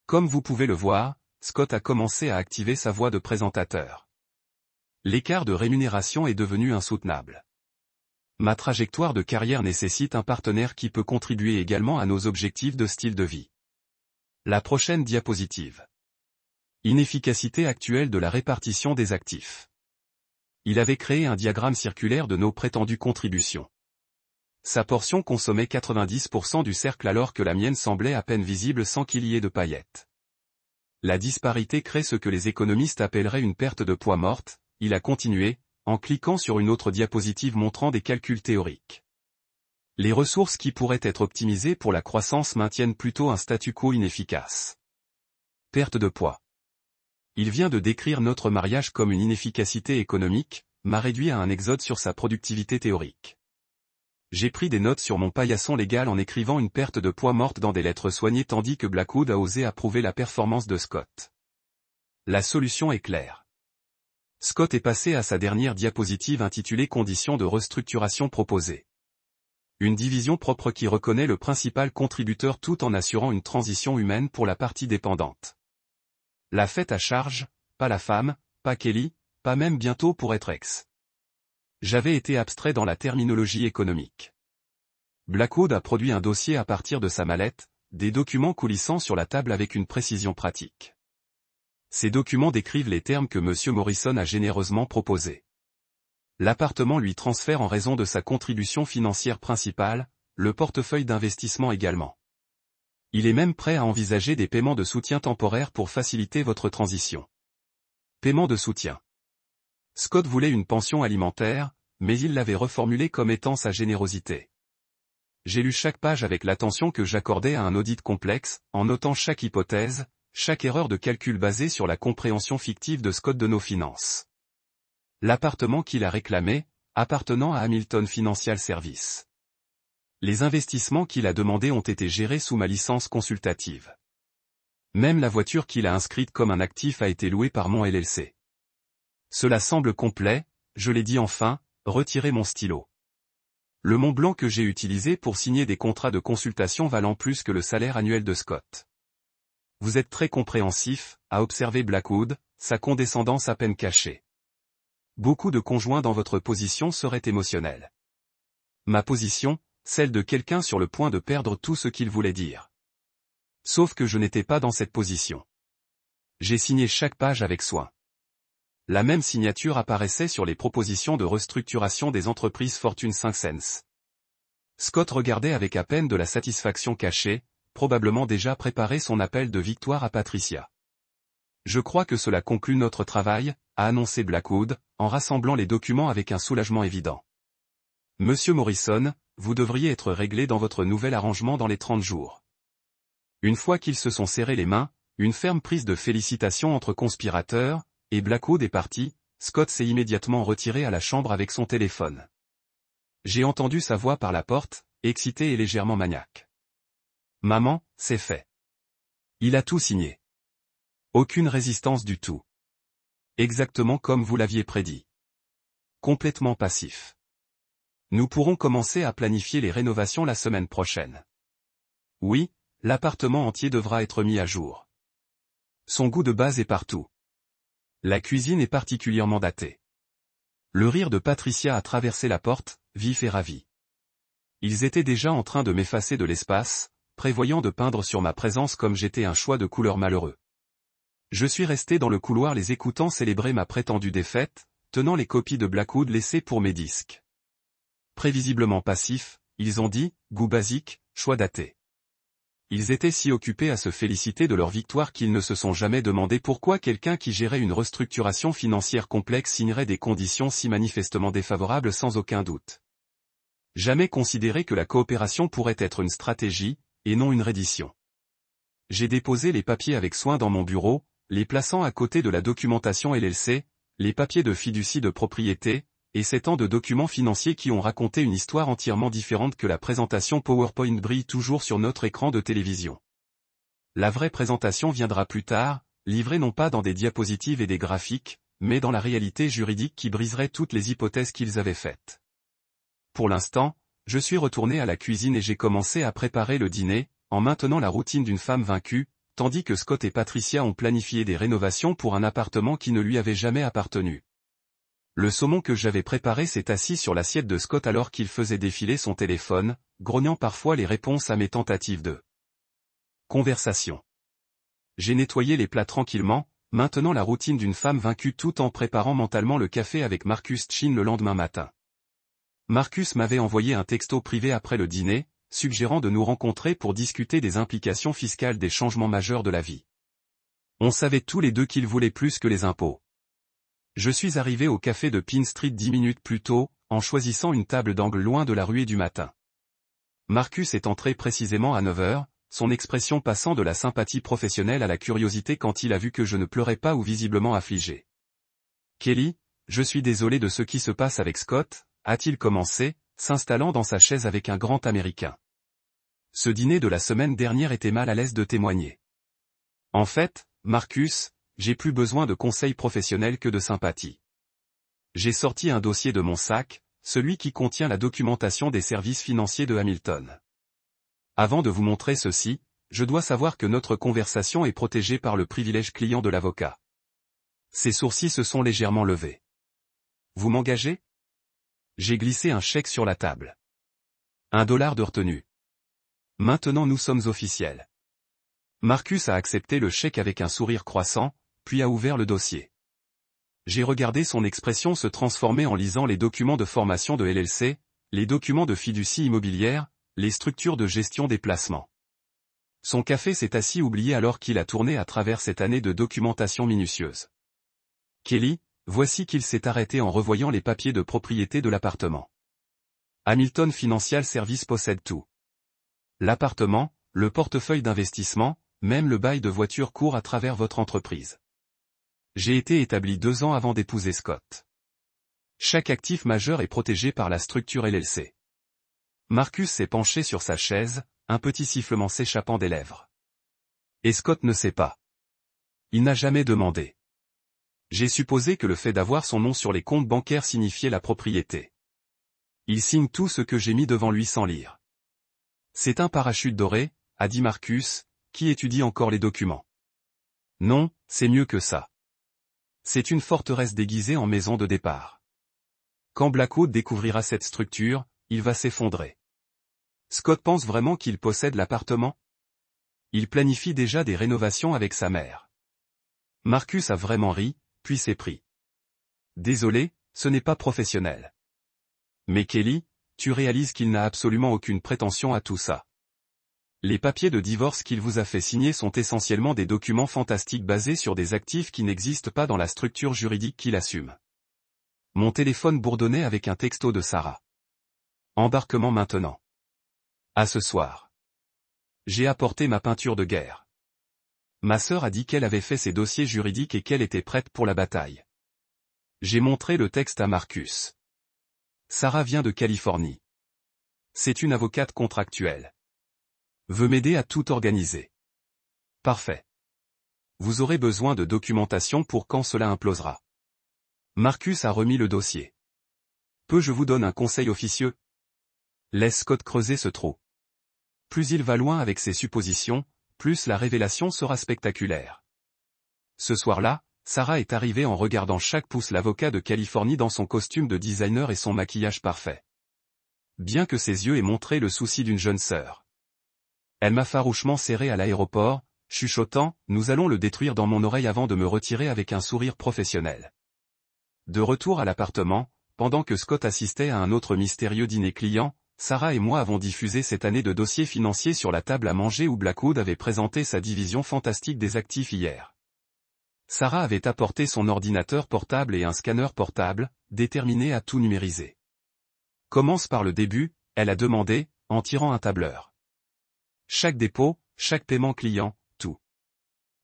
Comme vous pouvez le voir, Scott a commencé à activer sa voix de présentateur. L'écart de rémunération est devenu insoutenable. Ma trajectoire de carrière nécessite un partenaire qui peut contribuer également à nos objectifs de style de vie. La prochaine diapositive. Inefficacité actuelle de la répartition des actifs. Il avait créé un diagramme circulaire de nos prétendues contributions. Sa portion consommait 90% du cercle alors que la mienne semblait à peine visible sans qu'il y ait de paillettes. La disparité crée ce que les économistes appelleraient une perte de poids morte, il a continué, en cliquant sur une autre diapositive montrant des calculs théoriques. Les ressources qui pourraient être optimisées pour la croissance maintiennent plutôt un statu quo inefficace. Perte de poids. Il vient de décrire notre mariage comme une inefficacité économique, m'a réduit à un exode sur sa productivité théorique. J'ai pris des notes sur mon paillasson légal en écrivant une perte de poids morte dans des lettres soignées tandis que Blackwood a osé approuver la performance de Scott. La solution est claire. Scott est passé à sa dernière diapositive intitulée Conditions de restructuration proposées. Une division propre qui reconnaît le principal contributeur tout en assurant une transition humaine pour la partie dépendante. La fête à charge, pas la femme, pas Kelly, pas même bientôt pour être ex. J'avais été abstrait dans la terminologie économique. Blackwood a produit un dossier à partir de sa mallette, des documents coulissant sur la table avec une précision pratique. Ces documents décrivent les termes que M. Morrison a généreusement proposés. L'appartement lui transfère en raison de sa contribution financière principale, le portefeuille d'investissement également. Il est même prêt à envisager des paiements de soutien temporaires pour faciliter votre transition. Paiement de soutien. Scott voulait une pension alimentaire, mais il l'avait reformulé comme étant sa générosité. J'ai lu chaque page avec l'attention que j'accordais à un audit complexe, en notant chaque hypothèse, chaque erreur de calcul basée sur la compréhension fictive de Scott de nos finances. L'appartement qu'il a réclamé, appartenant à Hamilton Financial Services. Les investissements qu'il a demandés ont été gérés sous ma licence consultative. Même la voiture qu'il a inscrite comme un actif a été louée par mon LLC. Cela semble complet, je l'ai dit enfin, retirez mon stylo. Le Mont Blanc que j'ai utilisé pour signer des contrats de consultation valant plus que le salaire annuel de Scott. Vous êtes très compréhensif, a observé Blackwood, sa condescendance à peine cachée. Beaucoup de conjoints dans votre position seraient émotionnels. Ma position, celle de quelqu'un sur le point de perdre tout ce qu'il voulait dire. Sauf que je n'étais pas dans cette position. J'ai signé chaque page avec soin. La même signature apparaissait sur les propositions de restructuration des entreprises Fortune 5 Cents. Scott regardait avec à peine de la satisfaction cachée, probablement déjà préparé son appel de victoire à Patricia. Je crois que cela conclut notre travail, a annoncé Blackwood, en rassemblant les documents avec un soulagement évident. Monsieur Morrison, vous devriez être réglé dans votre nouvel arrangement dans les 30 jours. Une fois qu'ils se sont serrés les mains, une ferme prise de félicitations entre conspirateurs, et Blackwood est parti, Scott s'est immédiatement retiré à la chambre avec son téléphone. J'ai entendu sa voix par la porte, excitée et légèrement maniaque. Maman, c'est fait. Il a tout signé. Aucune résistance du tout. Exactement comme vous l'aviez prédit. Complètement passif. Nous pourrons commencer à planifier les rénovations la semaine prochaine. Oui, l'appartement entier devra être mis à jour. Son goût de base est partout. La cuisine est particulièrement datée. Le rire de Patricia a traversé la porte, vif et ravi. Ils étaient déjà en train de m'effacer de l'espace, prévoyant de peindre sur ma présence comme j'étais un choix de couleur malheureux. Je suis resté dans le couloir les écoutant célébrer ma prétendue défaite, tenant les copies de Blackwood laissées pour mes disques. Prévisiblement passifs, ils ont dit, goût basique, choix daté. Ils étaient si occupés à se féliciter de leur victoire qu'ils ne se sont jamais demandé pourquoi quelqu'un qui gérait une restructuration financière complexe signerait des conditions si manifestement défavorables sans aucun doute. Jamais considéré que la coopération pourrait être une stratégie, et non une reddition. J'ai déposé les papiers avec soin dans mon bureau, les plaçant à côté de la documentation LLC, les papiers de fiducie de propriété, et 7 ans de documents financiers qui ont raconté une histoire entièrement différente que la présentation PowerPoint brille toujours sur notre écran de télévision. La vraie présentation viendra plus tard, livrée non pas dans des diapositives et des graphiques, mais dans la réalité juridique qui briserait toutes les hypothèses qu'ils avaient faites. Pour l'instant, je suis retourné à la cuisine et j'ai commencé à préparer le dîner, en maintenant la routine d'une femme vaincue, tandis que Scott et Patricia ont planifié des rénovations pour un appartement qui ne lui avait jamais appartenu. Le saumon que j'avais préparé s'est assis sur l'assiette de Scott alors qu'il faisait défiler son téléphone, grognant parfois les réponses à mes tentatives de conversation. J'ai nettoyé les plats tranquillement, maintenant la routine d'une femme vaincue tout en préparant mentalement le café avec Marcus Chin le lendemain matin. Marcus m'avait envoyé un texto privé après le dîner, suggérant de nous rencontrer pour discuter des implications fiscales des changements majeurs de la vie. On savait tous les deux qu'il voulait plus que les impôts. Je suis arrivé au café de Pine Street 10 minutes plus tôt, en choisissant une table d'angle loin de la ruée du matin. Marcus est entré précisément à 9 heures, son expression passant de la sympathie professionnelle à la curiosité quand il a vu que je ne pleurais pas ou visiblement affligé. Kelly, je suis désolé de ce qui se passe avec Scott, a-t-il commencé, s'installant dans sa chaise avec un grand américain. Ce dîner de la semaine dernière était mal à l'aise de témoigner. En fait, Marcus, j'ai plus besoin de conseils professionnels que de sympathie. J'ai sorti un dossier de mon sac, celui qui contient la documentation des services financiers de Hamilton. Avant de vous montrer ceci, je dois savoir que notre conversation est protégée par le privilège client de l'avocat. Ses sourcils se sont légèrement levés. Vous m'engagez? J'ai glissé un chèque sur la table. $1 de retenue. Maintenant nous sommes officiels. Marcus a accepté le chèque avec un sourire croissant, puis a ouvert le dossier. J'ai regardé son expression se transformer en lisant les documents de formation de LLC, les documents de fiducie immobilière, les structures de gestion des placements. Son café s'est assis oublié alors qu'il a tourné à travers cette année de documentation minutieuse. Kelly, voici qu'il s'est arrêté en revoyant les papiers de propriété de l'appartement. Hamilton Financial Services possède tout. L'appartement, le portefeuille d'investissement, même le bail de voiture court à travers votre entreprise. J'ai été établi 2 ans avant d'épouser Scott. Chaque actif majeur est protégé par la structure LLC. Marcus s'est penché sur sa chaise, un petit sifflement s'échappant des lèvres. Et Scott ne sait pas. Il n'a jamais demandé. J'ai supposé que le fait d'avoir son nom sur les comptes bancaires signifiait la propriété. Il signe tout ce que j'ai mis devant lui sans lire. C'est un parachute doré, a dit Marcus, qui étudie encore les documents. Non, c'est mieux que ça. C'est une forteresse déguisée en maison de départ. Quand Blackwood découvrira cette structure, il va s'effondrer. Scott pense vraiment qu'il possède l'appartement? Il planifie déjà des rénovations avec sa mère. Marcus a vraiment ri, puis s'est pris. Désolé, ce n'est pas professionnel. Mais Kelly, tu réalises qu'il n'a absolument aucune prétention à tout ça. Les papiers de divorce qu'il vous a fait signer sont essentiellement des documents fantastiques basés sur des actifs qui n'existent pas dans la structure juridique qu'il assume. Mon téléphone bourdonnait avec un texto de Sarah. Embarquement maintenant. À ce soir. J'ai apporté ma peinture de guerre. Ma sœur a dit qu'elle avait fait ses dossiers juridiques et qu'elle était prête pour la bataille. J'ai montré le texte à Marcus. Sarah vient de Californie. C'est une avocate contractuelle. Veut m'aider à tout organiser. Parfait. Vous aurez besoin de documentation pour quand cela implosera. Marcus a remis le dossier. Je vous donne un conseil officieux? Laisse Scott creuser ce trou. Plus il va loin avec ses suppositions, plus la révélation sera spectaculaire. Ce soir-là, Sarah est arrivée en regardant chaque pouce l'avocat de Californie dans son costume de designer et son maquillage parfait. Bien que ses yeux aient montré le souci d'une jeune sœur. Elle m'a farouchement serré à l'aéroport, chuchotant, nous allons le détruire dans mon oreille avant de me retirer avec un sourire professionnel. De retour à l'appartement, pendant que Scott assistait à un autre mystérieux dîner client, Sarah et moi avons diffusé cette année de dossiers financiers sur la table à manger où Blackwood avait présenté sa division fantastique des actifs hier. Sarah avait apporté son ordinateur portable et un scanner portable, déterminé à tout numériser. Commence par le début, elle a demandé, en tirant un tableur. Chaque dépôt, chaque paiement client, tout.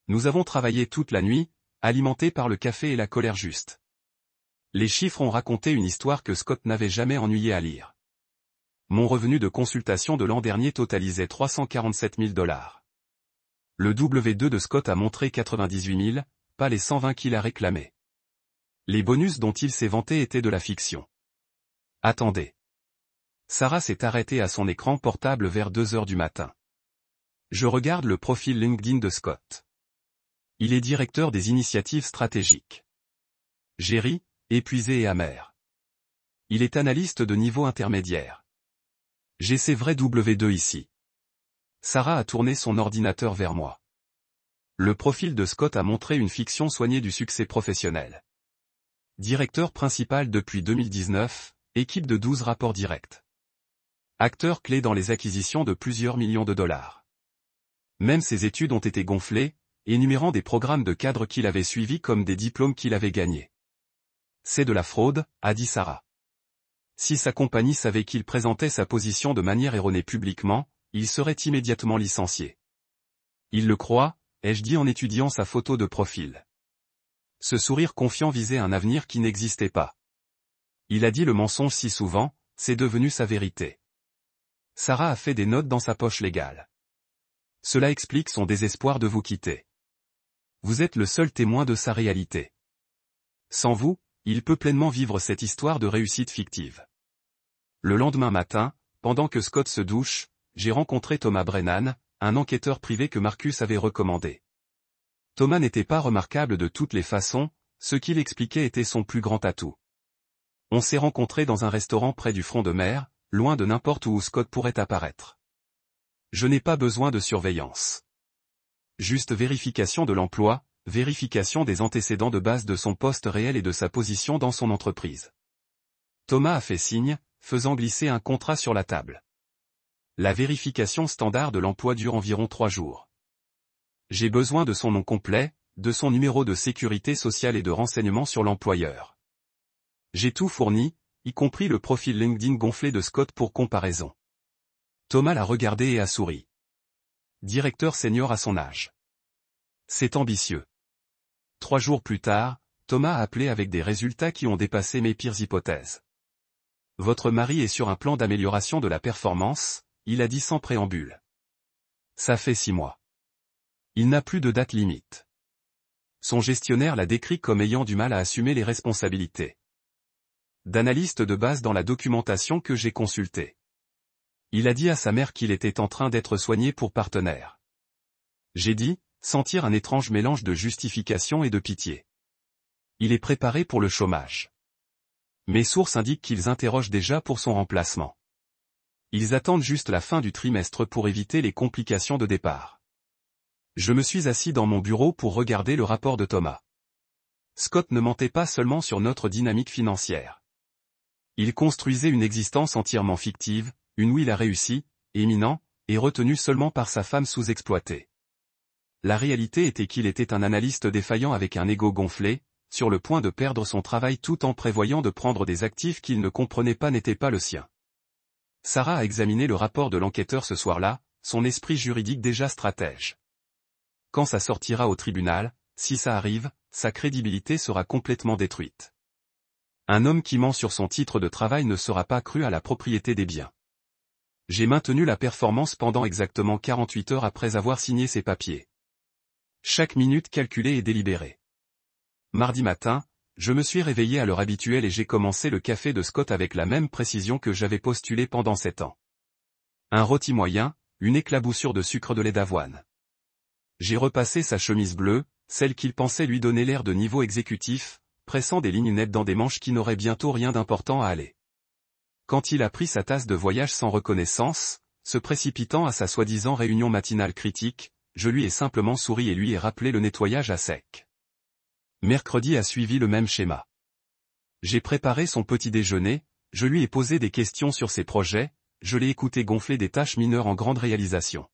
Nous avons travaillé toute la nuit, alimentés par le café et la colère juste. Les chiffres ont raconté une histoire que Scott n'avait jamais ennuyé à lire. Mon revenu de consultation de l'an dernier totalisait $347 000. Le W2 de Scott a montré 98 000, pas les 120 qu'il a réclamés. Les bonus dont il s'est vanté étaient de la fiction. Attendez. Sarah s'est arrêtée à son écran portable vers 2 heures du matin. Je regarde le profil LinkedIn de Scott. Il est directeur des initiatives stratégiques. J'ai ri, épuisé et amer. Il est analyste de niveau intermédiaire. J'ai ses vrais W2 ici. Sarah a tourné son ordinateur vers moi. Le profil de Scott a montré une fiction soignée du succès professionnel. Directeur principal depuis 2019, équipe de 12 rapports directs. Acteur clé dans les acquisitions de plusieurs millions de dollars. Même ses études ont été gonflées, énumérant des programmes de cadre qu'il avait suivis comme des diplômes qu'il avait gagnés. C'est de la fraude, a dit Sarah. Si sa compagnie savait qu'il présentait sa position de manière erronée publiquement, il serait immédiatement licencié. Il le croit, ai-je dit en étudiant sa photo de profil. Ce sourire confiant visait un avenir qui n'existait pas. Il a dit le mensonge si souvent, c'est devenu sa vérité. Sarah a fait des notes dans sa poche légale. Cela explique son désespoir de vous quitter. Vous êtes le seul témoin de sa réalité. Sans vous, il peut pleinement vivre cette histoire de réussite fictive. Le lendemain matin, pendant que Scott se douche, j'ai rencontré Thomas Brennan, un enquêteur privé que Marcus avait recommandé. Thomas n'était pas remarquable de toutes les façons, ce qu'il expliquait était son plus grand atout. On s'est rencontrés dans un restaurant près du front de mer, loin de n'importe où Scott pourrait apparaître. Je n'ai pas besoin de surveillance. Juste vérification de l'emploi, vérification des antécédents de base de son poste réel et de sa position dans son entreprise. Thomas a fait signe, faisant glisser un contrat sur la table. La vérification standard de l'emploi dure environ 3 jours. J'ai besoin de son nom complet, de son numéro de sécurité sociale et de renseignements sur l'employeur. J'ai tout fourni, y compris le profil LinkedIn gonflé de Scott pour comparaison. Thomas l'a regardé et a souri. Directeur senior à son âge. C'est ambitieux. 3 jours plus tard, Thomas a appelé avec des résultats qui ont dépassé mes pires hypothèses. Votre mari est sur un plan d'amélioration de la performance, il a dit sans préambule. Ça fait 6 mois. Il n'a plus de date limite. Son gestionnaire l'a décrit comme ayant du mal à assumer les responsabilités d'analyste de base dans la documentation que j'ai consultée. Il a dit à sa mère qu'il était en train d'être soigné pour partenaire. J'ai dit, sentir un étrange mélange de justification et de pitié. Il est préparé pour le chômage. Mes sources indiquent qu'ils interrogent déjà pour son remplacement. Ils attendent juste la fin du trimestre pour éviter les complications de départ. Je me suis assis dans mon bureau pour regarder le rapport de Thomas. Scott ne mentait pas seulement sur notre dynamique financière. Il construisait une existence entièrement fictive, une où il a réussi, éminent, et retenu seulement par sa femme sous-exploitée. La réalité était qu'il était un analyste défaillant avec un ego gonflé, sur le point de perdre son travail tout en prévoyant de prendre des actifs qu'il ne comprenait pas n'étaient pas le sien. Sarah a examiné le rapport de l'enquêteur ce soir-là, son esprit juridique déjà stratège. Quand ça sortira au tribunal, si ça arrive, sa crédibilité sera complètement détruite. Un homme qui ment sur son titre de travail ne sera pas cru à la propriété des biens. J'ai maintenu la performance pendant exactement 48 heures après avoir signé ces papiers. Chaque minute calculée et délibérée. Mardi matin, je me suis réveillé à l'heure habituelle et j'ai commencé le café de Scott avec la même précision que j'avais postulé pendant 7 ans. Un rôti moyen, une éclaboussure de sucre de lait d'avoine. J'ai repassé sa chemise bleue, celle qu'il pensait lui donner l'air de niveau exécutif, pressant des lignes nettes dans des manches qui n'auraient bientôt rien d'important à aller. Quand il a pris sa tasse de voyage sans reconnaissance, se précipitant à sa soi-disant réunion matinale critique, je lui ai simplement souri et lui ai rappelé le nettoyage à sec. Mercredi a suivi le même schéma. J'ai préparé son petit déjeuner, je lui ai posé des questions sur ses projets, je l'ai écouté gonfler des tâches mineures en grande réalisation.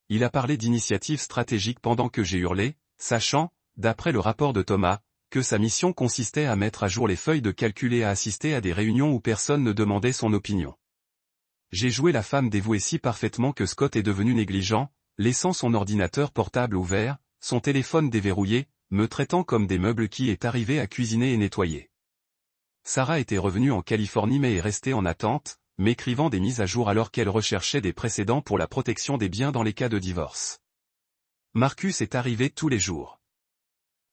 Il a parlé d'initiatives stratégiques pendant que j'ai hurlé, sachant, d'après le rapport de Thomas, que sa mission consistait à mettre à jour les feuilles de calcul et à assister à des réunions où personne ne demandait son opinion. J'ai joué la femme dévouée si parfaitement que Scott est devenu négligent, laissant son ordinateur portable ouvert, son téléphone déverrouillé, me traitant comme des meubles qui est arrivé à cuisiner et nettoyer. Sarah était revenue en Californie mais est restée en attente, m'écrivant des mises à jour alors qu'elle recherchait des précédents pour la protection des biens dans les cas de divorce. Marcus est arrivé tous les jours.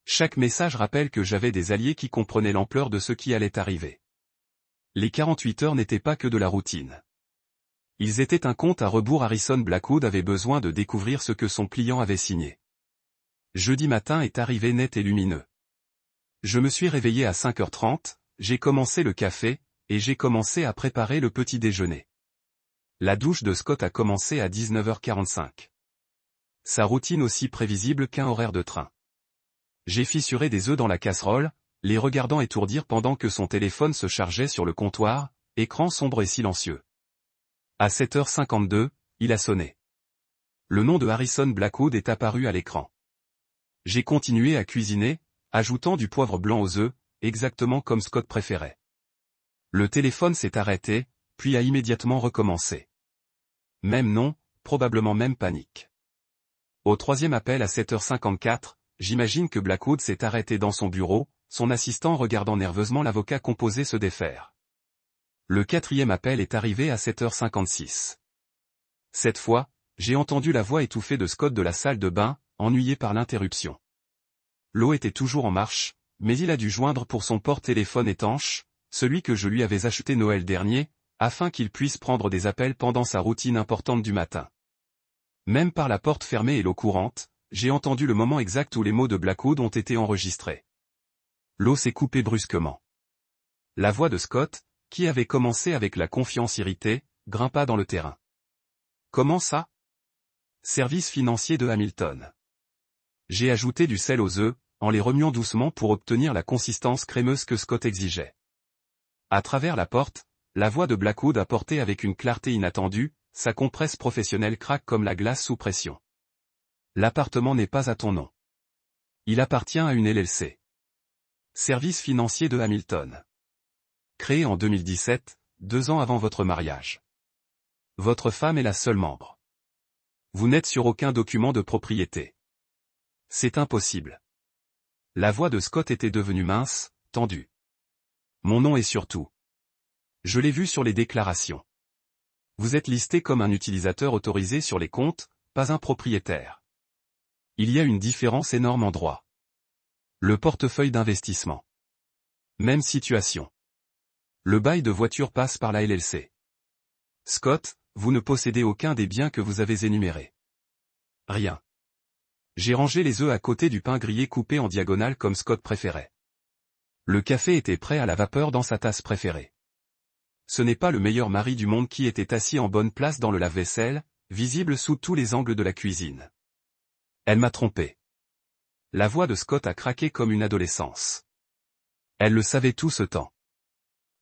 Chaque message rappelle que j'avais des alliés qui comprenaient l'ampleur de ce qui allait arriver. Les 48 heures n'étaient pas que de la routine. Ils étaient un compte à rebours. Harrison Blackwood avait besoin de découvrir ce que son client avait signé. Jeudi matin est arrivé net et lumineux. Je me suis réveillé à 5h30, j'ai commencé le café, et j'ai commencé à préparer le petit déjeuner. La douche de Scott a commencé à 19h45. Sa routine aussi prévisible qu'un horaire de train. J'ai fissuré des œufs dans la casserole, les regardant étourdir pendant que son téléphone se chargeait sur le comptoir, écran sombre et silencieux. À 7h52, il a sonné. Le nom de Harrison Blackwood est apparu à l'écran. J'ai continué à cuisiner, ajoutant du poivre blanc aux œufs, exactement comme Scott préférait. Le téléphone s'est arrêté, puis a immédiatement recommencé. Même nom, probablement même panique. Au troisième appel à 7h54, j'imagine que Blackwood s'est arrêté dans son bureau, son assistant regardant nerveusement l'avocat composé se défaire. Le quatrième appel est arrivé à 7h56. Cette fois, j'ai entendu la voix étouffée de Scott de la salle de bain, ennuyé par l'interruption. L'eau était toujours en marche, mais il a dû joindre pour son porte-téléphone étanche, celui que je lui avais acheté Noël dernier, afin qu'il puisse prendre des appels pendant sa routine importante du matin. Même par la porte fermée et l'eau courante, j'ai entendu le moment exact où les mots de Blackwood ont été enregistrés. L'eau s'est coupée brusquement. La voix de Scott, qui avait commencé avec la confiance irritée, grimpa dans le terrain. Comment ça? Service financier de Hamilton. J'ai ajouté du sel aux œufs, en les remuant doucement pour obtenir la consistance crémeuse que Scott exigeait. À travers la porte, la voix de Blackwood apportait avec une clarté inattendue, sa compresse professionnelle craque comme la glace sous pression. L'appartement n'est pas à ton nom. Il appartient à une LLC. Service financier de Hamilton. Créé en 2017, 2 ans avant votre mariage. Votre femme est la seule membre. Vous n'êtes sur aucun document de propriété. C'est impossible. La voix de Scott était devenue mince, tendue. Mon nom est sur tout. Je l'ai vu sur les déclarations. Vous êtes listé comme un utilisateur autorisé sur les comptes, pas un propriétaire. Il y a une différence énorme en droit. Le portefeuille d'investissement. Même situation. Le bail de voiture passe par la LLC. Scott, vous ne possédez aucun des biens que vous avez énumérés. Rien. J'ai rangé les œufs à côté du pain grillé coupé en diagonale comme Scott préférait. Le café était prêt à la vapeur dans sa tasse préférée. Ce n'est pas le meilleur mari du monde qui était assis en bonne place dans le lave-vaisselle, visible sous tous les angles de la cuisine. Elle m'a trompé. La voix de Scott a craqué comme une adolescence. Elle le savait tout ce temps.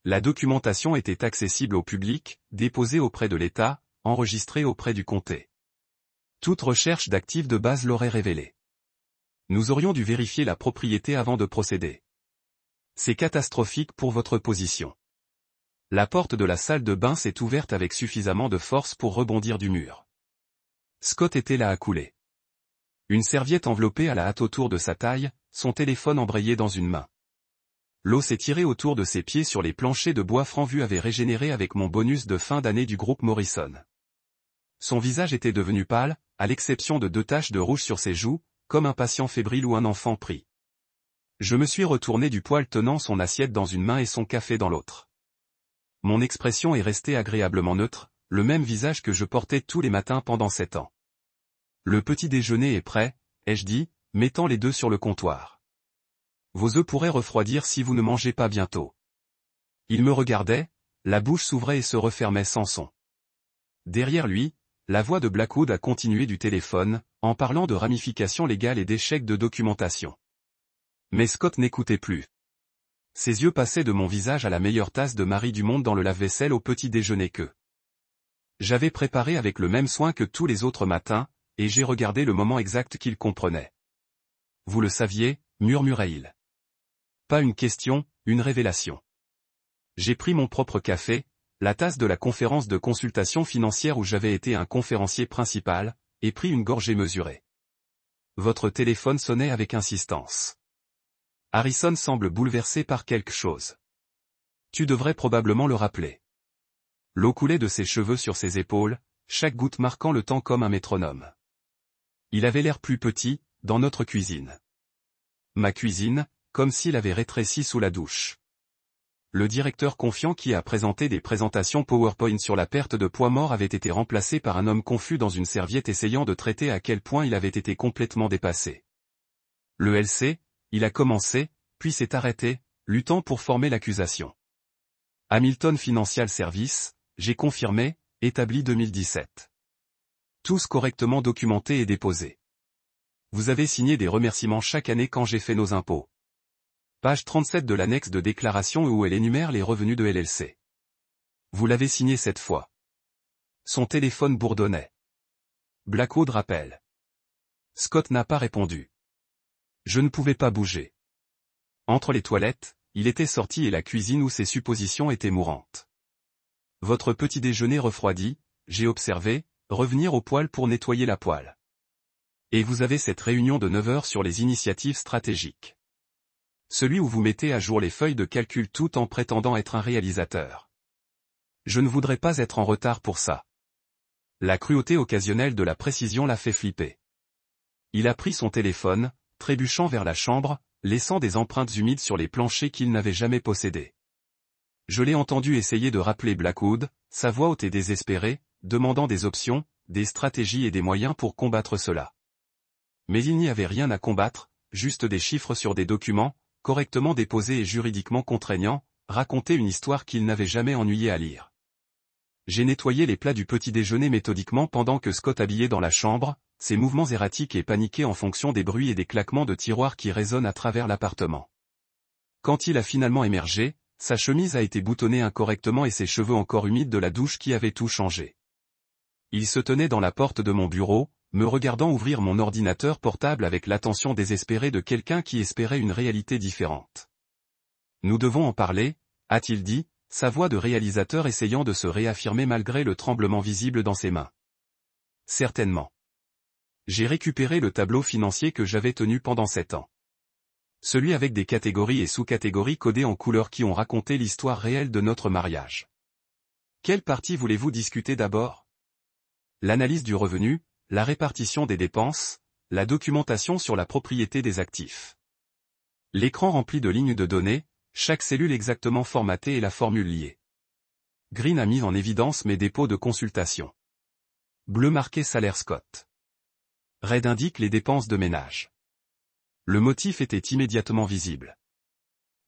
La documentation était accessible au public, déposée auprès de l'État, enregistrée auprès du comté. Toute recherche d'actifs de base l'aurait révélé. Nous aurions dû vérifier la propriété avant de procéder. C'est catastrophique pour votre position. La porte de la salle de bain s'est ouverte avec suffisamment de force pour rebondir du mur. Scott était là à couler. Une serviette enveloppée à la hâte autour de sa taille, son téléphone embrayé dans une main. L'eau s'est tirée autour de ses pieds sur les planchers de bois franc vu avait régénéré avec mon bonus de fin d'année du groupe Morrison. Son visage était devenu pâle, à l'exception de 2 taches de rouge sur ses joues, comme un patient fébrile ou un enfant pris. Je me suis retourné du poil tenant son assiette dans une main et son café dans l'autre. Mon expression est restée agréablement neutre, le même visage que je portais tous les matins pendant 7 ans. Le petit déjeuner est prêt, ai-je dit, mettant les 2 sur le comptoir. Vos œufs pourraient refroidir si vous ne mangez pas bientôt. Il me regardait, la bouche s'ouvrait et se refermait sans son. Derrière lui, la voix de Blackwood a continué du téléphone, en parlant de ramifications légales et d'échecs de documentation. Mais Scott n'écoutait plus. Ses yeux passaient de mon visage à la meilleure tasse de mari du monde dans le lave-vaisselle au petit déjeuner que j'avais préparé avec le même soin que tous les autres matins, et j'ai regardé le moment exact qu'il comprenait. Vous le saviez, murmurait-il. Pas une question, une révélation. J'ai pris mon propre café, la tasse de la conférence de consultation financière où j'avais été un conférencier principal, et pris une gorgée mesurée. Votre téléphone sonnait avec insistance. Harrison semble bouleversé par quelque chose. Tu devrais probablement le rappeler. L'eau coulait de ses cheveux sur ses épaules, chaque goutte marquant le temps comme un métronome. Il avait l'air plus petit, dans notre cuisine. Ma cuisine, comme s'il avait rétréci sous la douche. Le directeur confiant qui a présenté des présentations PowerPoint sur la perte de poids mort avait été remplacé par un homme confus dans une serviette essayant de traiter à quel point il avait été complètement dépassé. Le LC, il a commencé, puis s'est arrêté, luttant pour former l'accusation. Hamilton Financial Services, j'ai confirmé, établi 2017. Tous correctement documentés et déposés. Vous avez signé des remerciements chaque année quand j'ai fait nos impôts. Page 37 de l'annexe de déclaration où elle énumère les revenus de LLC. Vous l'avez signé cette fois. Son téléphone bourdonnait. Blackwood rappelle. Scott n'a pas répondu. Je ne pouvais pas bouger. Entre les toilettes, il était sorti et la cuisine où ses suppositions étaient mourantes. Votre petit déjeuner refroidi, j'ai observé, revenir au poêle pour nettoyer la poêle. Et vous avez cette réunion de 9 heures sur les initiatives stratégiques. Celui où vous mettez à jour les feuilles de calcul tout en prétendant être un réalisateur. Je ne voudrais pas être en retard pour ça. La cruauté occasionnelle de la précision l'a fait flipper. Il a pris son téléphone, trébuchant vers la chambre, laissant des empreintes humides sur les planchers qu'il n'avait jamais possédés. Je l'ai entendu essayer de rappeler Blackwood, sa voix haute et désespérée, demandant des options, des stratégies et des moyens pour combattre cela. Mais il n'y avait rien à combattre, juste des chiffres sur des documents, correctement déposé et juridiquement contraignant, racontait une histoire qu'il n'avait jamais ennuyé à lire. J'ai nettoyé les plats du petit déjeuner méthodiquement pendant que Scott habillait dans la chambre, ses mouvements erratiques et paniqués en fonction des bruits et des claquements de tiroirs qui résonnent à travers l'appartement. Quand il a finalement émergé, sa chemise a été boutonnée incorrectement et ses cheveux encore humides de la douche qui avaient tout changé. Il se tenait dans la porte de mon bureau, me regardant ouvrir mon ordinateur portable avec l'attention désespérée de quelqu'un qui espérait une réalité différente. Nous devons en parler, a-t-il dit, sa voix de réalisateur essayant de se réaffirmer malgré le tremblement visible dans ses mains. Certainement. J'ai récupéré le tableau financier que j'avais tenu pendant 7 ans. Celui avec des catégories et sous-catégories codées en couleurs qui ont raconté l'histoire réelle de notre mariage. Quelle partie voulez-vous discuter d'abord? L'analyse du revenu, la répartition des dépenses, la documentation sur la propriété des actifs. L'écran rempli de lignes de données, chaque cellule exactement formatée et la formule liée. Green a mis en évidence mes dépôts de consultation. Bleu marqué salaire Scott. Red indique les dépenses de ménage. Le motif était immédiatement visible.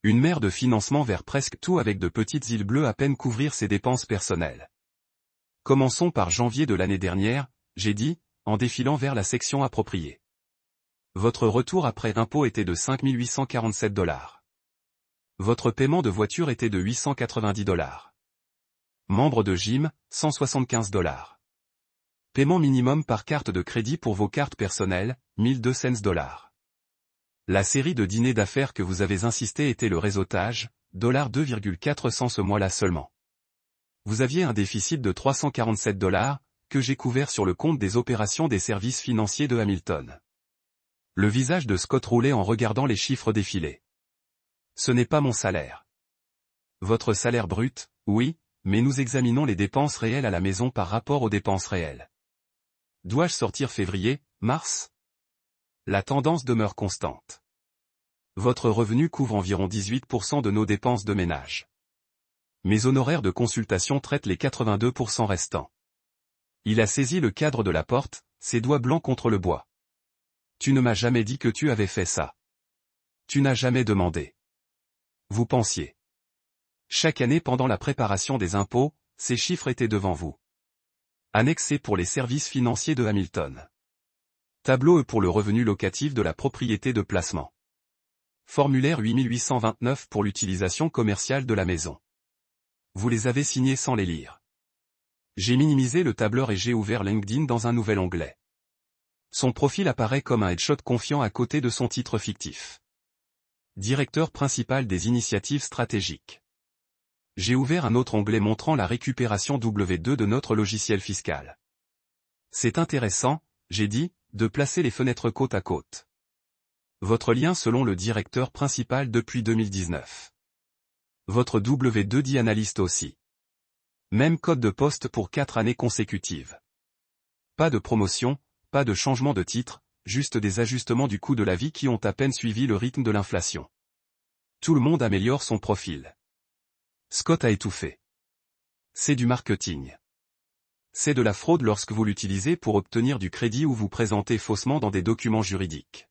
Une mer de financement vers presque tout avec de petites îles bleues à peine couvrir ses dépenses personnelles. Commençons par janvier de l'année dernière, j'ai dit, en défilant vers la section appropriée. Votre retour après impôt était de 5 847 $. Votre paiement de voiture était de 890 $. Membre de gym, 175 $. Paiement minimum par carte de crédit pour vos cartes personnelles, 1200 $. La série de dîners d'affaires que vous avez insisté était le réseautage, 2,400 ce mois-là seulement. Vous aviez un déficit de 347 $, que j'ai couvert sur le compte des opérations des services financiers de Hamilton. Le visage de Scott roulait en regardant les chiffres défiler. Ce n'est pas mon salaire. Votre salaire brut, oui, mais nous examinons les dépenses réelles à la maison par rapport aux dépenses réelles. Dois-je sortir février, mars? La tendance demeure constante. Votre revenu couvre environ 18% de nos dépenses de ménage. Mes honoraires de consultation traitent les 82% restants. Il a saisi le cadre de la porte, ses doigts blancs contre le bois. Tu ne m'as jamais dit que tu avais fait ça. Tu n'as jamais demandé. Vous pensiez. Chaque année pendant la préparation des impôts, ces chiffres étaient devant vous. Annexé pour les services financiers de Hamilton. Tableau E pour le revenu locatif de la propriété de placement. Formulaire 8829 pour l'utilisation commerciale de la maison. Vous les avez signés sans les lire. J'ai minimisé le tableur et j'ai ouvert LinkedIn dans un nouvel onglet. Son profil apparaît comme un headshot confiant à côté de son titre fictif. Directeur principal des initiatives stratégiques. J'ai ouvert un autre onglet montrant la récupération W2 de notre logiciel fiscal. C'est intéressant, j'ai dit, de placer les fenêtres côte à côte. Votre lien selon le directeur principal depuis 2019. Votre W2 dit analyste aussi. Même code de poste pour 4 années consécutives. Pas de promotion, pas de changement de titre, juste des ajustements du coût de la vie qui ont à peine suivi le rythme de l'inflation. Tout le monde améliore son profil. Scott a étouffé. C'est du marketing. C'est de la fraude lorsque vous l'utilisez pour obtenir du crédit ou vous présentez faussement dans des documents juridiques.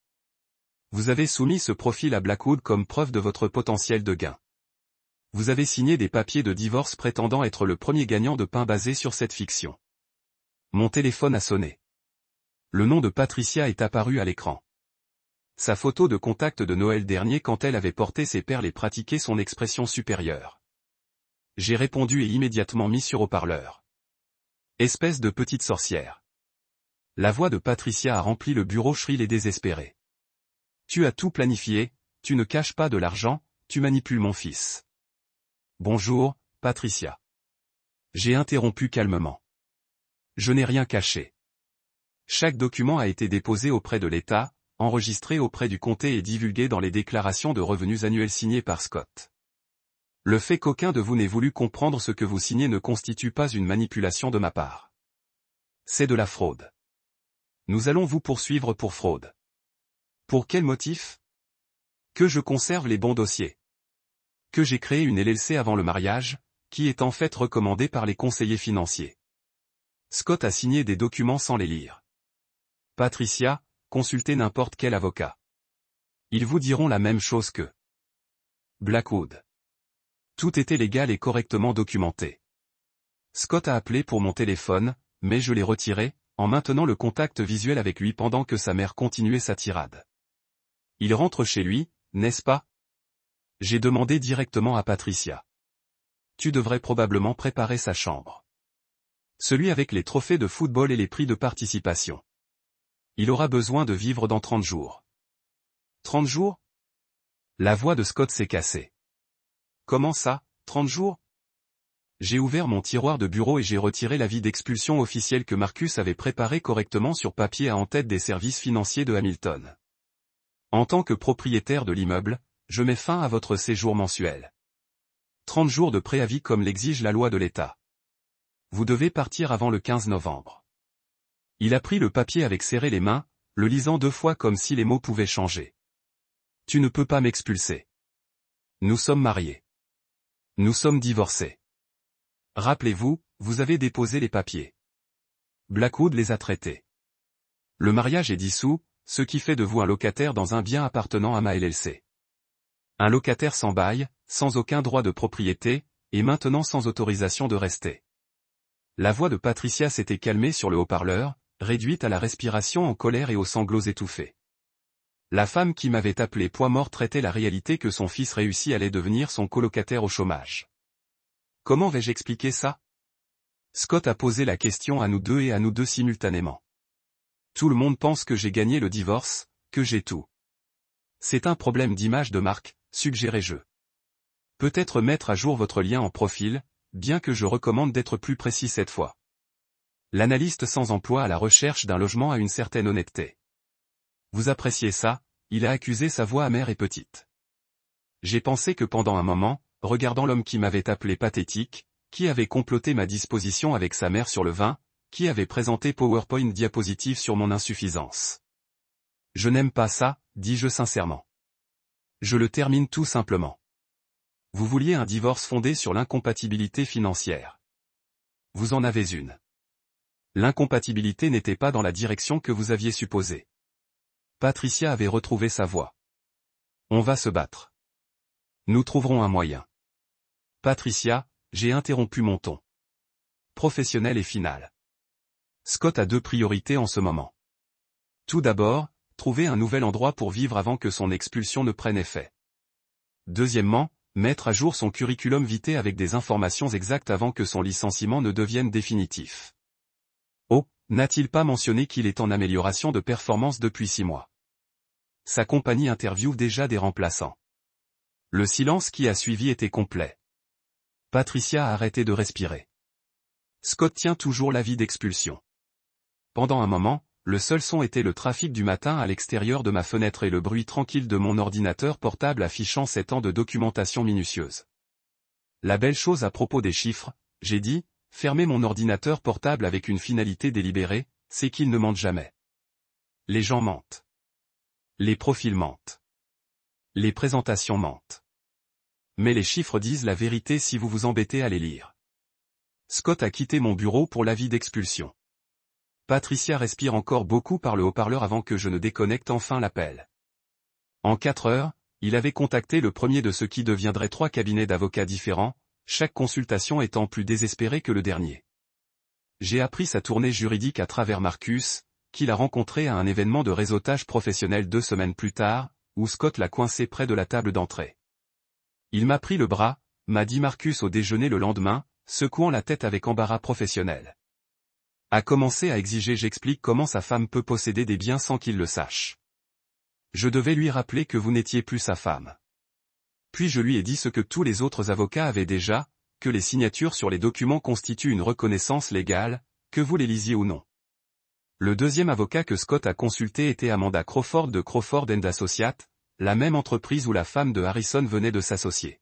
Vous avez soumis ce profil à Blackwood comme preuve de votre potentiel de gain. Vous avez signé des papiers de divorce prétendant être le premier gagnant de pain basé sur cette fiction. Mon téléphone a sonné. Le nom de Patricia est apparu à l'écran. Sa photo de contact de Noël dernier quand elle avait porté ses perles et pratiqué son expression supérieure. J'ai répondu et immédiatement mis sur haut-parleur. Espèce de petite sorcière. La voix de Patricia a rempli le bureau shrill et désespéré. Tu as tout planifié, tu ne caches pas de l'argent, tu manipules mon fils. Bonjour, Patricia. J'ai interrompu calmement. Je n'ai rien caché. Chaque document a été déposé auprès de l'État, enregistré auprès du comté et divulgué dans les déclarations de revenus annuelles signées par Scott. Le fait qu'aucun de vous n'ait voulu comprendre ce que vous signez ne constitue pas une manipulation de ma part. C'est de la fraude. Nous allons vous poursuivre pour fraude. Pour quel motif? Que je conserve les bons dossiers. Que j'ai créé une LLC avant le mariage, qui est en fait recommandée par les conseillers financiers. Scott a signé des documents sans les lire. Patricia, consultez n'importe quel avocat. Ils vous diront la même chose que Blackwood. Tout était légal et correctement documenté. Scott a appelé pour mon téléphone, mais je l'ai retiré, en maintenant le contact visuel avec lui pendant que sa mère continuait sa tirade. Il rentre chez lui, n'est-ce pas? J'ai demandé directement à Patricia. Tu devrais probablement préparer sa chambre. Celui avec les trophées de football et les prix de participation. Il aura besoin de vivre dans 30 jours. 30 jours? La voix de Scott s'est cassée. Comment ça, 30 jours? J'ai ouvert mon tiroir de bureau et j'ai retiré l'avis d'expulsion officiel que Marcus avait préparé correctement sur papier en tête des services financiers de Hamilton. En tant que propriétaire de l'immeuble, je mets fin à votre séjour mensuel. 30 jours de préavis comme l'exige la loi de l'État. Vous devez partir avant le 15 novembre. Il a pris le papier avec serré les mains, le lisant 2 fois comme si les mots pouvaient changer. Tu ne peux pas m'expulser. Nous sommes mariés. Nous sommes divorcés. Rappelez-vous, vous avez déposé les papiers. Blackwood les a traités. Le mariage est dissous, ce qui fait de vous un locataire dans un bien appartenant à ma LLC. Un locataire sans bail, sans aucun droit de propriété, et maintenant sans autorisation de rester. La voix de Patricia s'était calmée sur le haut-parleur, réduite à la respiration en colère et aux sanglots étouffés. La femme qui m'avait appelé poids mort traitait la réalité que son fils réussi allait devenir son colocataire au chômage. Comment vais-je expliquer ça? Scott a posé la question à nous deux et à nous deux simultanément. Tout le monde pense que j'ai gagné le divorce, que j'ai tout. C'est un problème d'image de marque, suggérai-je. Peut-être mettre à jour votre lien en profil, bien que je recommande d'être plus précis cette fois. L'analyste sans emploi à la recherche d'un logement a une certaine honnêteté. Vous appréciez ça? Il a accusé sa voix amère et petite. J'ai pensé que pendant un moment, regardant l'homme qui m'avait appelé pathétique, qui avait comploté ma disposition avec sa mère sur le vin, qui avait présenté PowerPoint diapositive sur mon insuffisance. Je n'aime pas ça, dis-je sincèrement. Je le termine tout simplement. Vous vouliez un divorce fondé sur l'incompatibilité financière. Vous en avez une. L'incompatibilité n'était pas dans la direction que vous aviez supposée. Patricia avait retrouvé sa voix. On va se battre. Nous trouverons un moyen. Patricia, j'ai interrompu mon ton. Professionnel et final. Scott a 2 priorités en ce moment. Tout d'abord, trouver un nouvel endroit pour vivre avant que son expulsion ne prenne effet. Deuxièmement, mettre à jour son curriculum vitae avec des informations exactes avant que son licenciement ne devienne définitif. Oh, n'a-t-il pas mentionné qu'il est en amélioration de performance depuis 6 mois? Sa compagnie interviewe déjà des remplaçants. Le silence qui a suivi était complet. Patricia a arrêté de respirer. Scott tient toujours l'avis d'expulsion. Pendant un moment, le seul son était le trafic du matin à l'extérieur de ma fenêtre et le bruit tranquille de mon ordinateur portable affichant 7 ans de documentation minutieuse. La belle chose à propos des chiffres, j'ai dit, fermer mon ordinateur portable avec une finalité délibérée, c'est qu'il ne mente jamais. Les gens mentent. Les profils mentent. Les présentations mentent. Mais les chiffres disent la vérité si vous vous embêtez à les lire. Scott a quitté mon bureau pour l'avis d'expulsion. Patricia respire encore beaucoup par le haut-parleur avant que je ne déconnecte enfin l'appel. En 4 heures, il avait contacté le premier de ce qui deviendrait 3 cabinets d'avocats différents, chaque consultation étant plus désespérée que le dernier. J'ai appris sa tournée juridique à travers Marcus, qu'il a rencontré à un événement de réseautage professionnel 2 semaines plus tard, où Scott l'a coincé près de la table d'entrée. Il m'a pris le bras, m'a dit Marcus au déjeuner le lendemain, secouant la tête avec embarras professionnel. A commencé à exiger j'explique comment sa femme peut posséder des biens sans qu'il le sache. Je devais lui rappeler que vous n'étiez plus sa femme. Puis je lui ai dit ce que tous les autres avocats avaient déjà, que les signatures sur les documents constituent une reconnaissance légale, que vous les lisiez ou non. Le deuxième avocat que Scott a consulté était Amanda Crawford de Crawford & Associates, la même entreprise où la femme de Harrison venait de s'associer.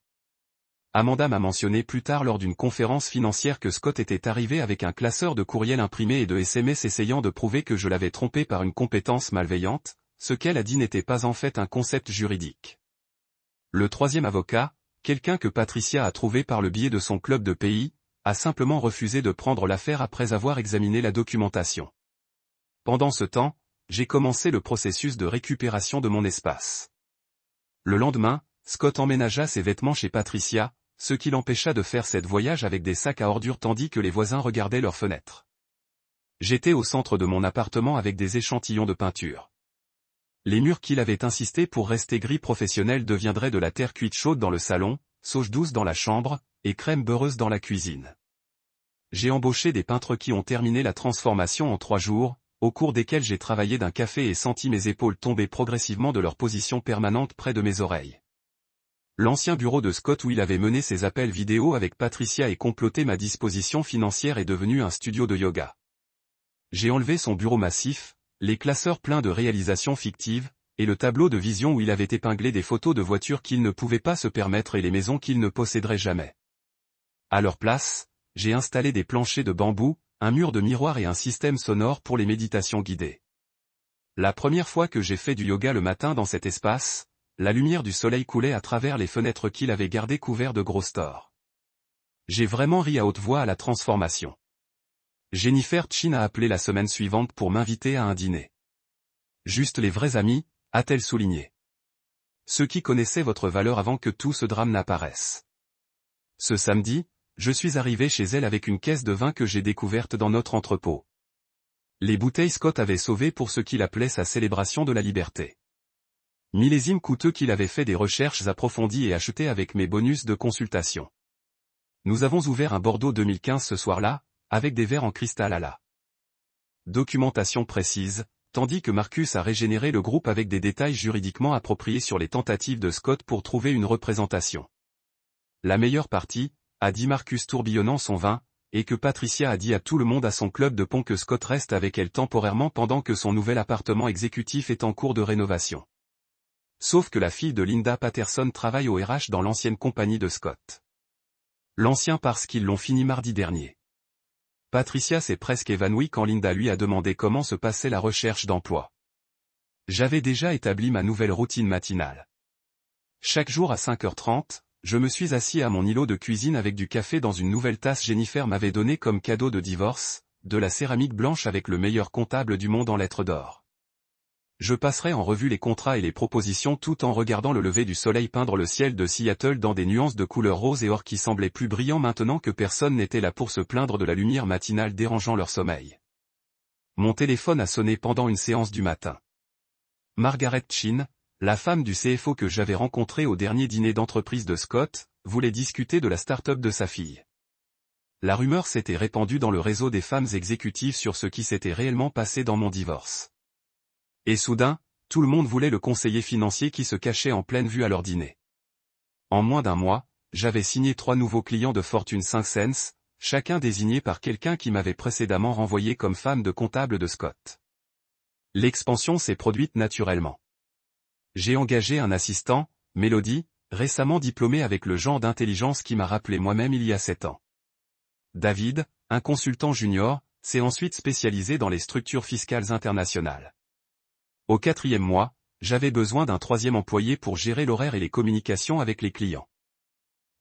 Amanda m'a mentionné plus tard lors d'une conférence financière que Scott était arrivé avec un classeur de courriel imprimé et de SMS essayant de prouver que je l'avais trompé par une compétence malveillante, ce qu'elle a dit n'était pas en fait un concept juridique. Le troisième avocat, quelqu'un que Patricia a trouvé par le biais de son club de pays, a simplement refusé de prendre l'affaire après avoir examiné la documentation. Pendant ce temps, j'ai commencé le processus de récupération de mon espace. Le lendemain, Scott emménagea ses vêtements chez Patricia, ce qui l'empêcha de faire cette voyage avec des sacs à ordures tandis que les voisins regardaient leurs fenêtres. J'étais au centre de mon appartement avec des échantillons de peinture. Les murs qu'il avait insisté pour rester gris professionnel deviendraient de la terre cuite chaude dans le salon, sauge douce dans la chambre, et crème beurreuse dans la cuisine. J'ai embauché des peintres qui ont terminé la transformation en 3 jours, au cours desquels j'ai travaillé d'un café et senti mes épaules tomber progressivement de leur position permanente près de mes oreilles. L'ancien bureau de Scott où il avait mené ses appels vidéo avec Patricia et comploté ma disposition financière est devenu un studio de yoga. J'ai enlevé son bureau massif, les classeurs pleins de réalisations fictives, et le tableau de vision où il avait épinglé des photos de voitures qu'il ne pouvait pas se permettre et les maisons qu'il ne posséderait jamais. À leur place, j'ai installé des planchers de bambou, un mur de miroir et un système sonore pour les méditations guidées. La première fois que j'ai fait du yoga le matin dans cet espace, la lumière du soleil coulait à travers les fenêtres qu'il avait gardées couvertes de gros stores. J'ai vraiment ri à haute voix à la transformation. Jennifer Chin a appelé la semaine suivante pour m'inviter à un dîner. Juste les vrais amis, a-t-elle souligné. Ceux qui connaissaient votre valeur avant que tout ce drame n'apparaisse. Ce samedi, je suis arrivé chez elle avec une caisse de vin que j'ai découverte dans notre entrepôt. Les bouteilles Scott avait sauvées pour ce qu'il appelait sa célébration de la liberté. Millésime coûteux qu'il avait fait des recherches approfondies et acheté avec mes bonus de consultation. Nous avons ouvert un Bordeaux 2015 ce soir-là, avec des verres en cristal à la documentation précise, tandis que Marcus a régénéré le groupe avec des détails juridiquement appropriés sur les tentatives de Scott pour trouver une représentation. La meilleure partie, a dit Marcus tourbillonnant son vin, et que Patricia a dit à tout le monde à son club de pont que Scott reste avec elle temporairement pendant que son nouvel appartement exécutif est en cours de rénovation. Sauf que la fille de Linda Patterson travaille au RH dans l'ancienne compagnie de Scott. L'ancien parce qu'ils l'ont fini mardi dernier. Patricia s'est presque évanouie quand Linda lui a demandé comment se passait la recherche d'emploi. J'avais déjà établi ma nouvelle routine matinale. Chaque jour à 5h30, je me suis assis à mon îlot de cuisine avec du café dans une nouvelle tasse. Jennifer m'avait donné comme cadeau de divorce, de la céramique blanche avec le meilleur comptable du monde en lettres d'or. Je passerai en revue les contrats et les propositions tout en regardant le lever du soleil peindre le ciel de Seattle dans des nuances de couleur rose et or qui semblaient plus brillants maintenant que personne n'était là pour se plaindre de la lumière matinale dérangeant leur sommeil. Mon téléphone a sonné pendant une séance du matin. Margaret Chin, la femme du CFO que j'avais rencontré au dernier dîner d'entreprise de Scott, voulait discuter de la start-up de sa fille. La rumeur s'était répandue dans le réseau des femmes exécutives sur ce qui s'était réellement passé dans mon divorce. Et soudain, tout le monde voulait le conseiller financier qui se cachait en pleine vue à leur dîner. En moins d'un mois, j'avais signé 3 nouveaux clients de Fortune 500, chacun désigné par quelqu'un qui m'avait précédemment renvoyé comme femme de comptable de Scott. L'expansion s'est produite naturellement. J'ai engagé un assistant, Mélodie, récemment diplômée avec le genre d'intelligence qui m'a rappelé moi-même il y a 7 ans. David, un consultant junior, s'est ensuite spécialisé dans les structures fiscales internationales. Au 4e mois, j'avais besoin d'un 3e employé pour gérer l'horaire et les communications avec les clients.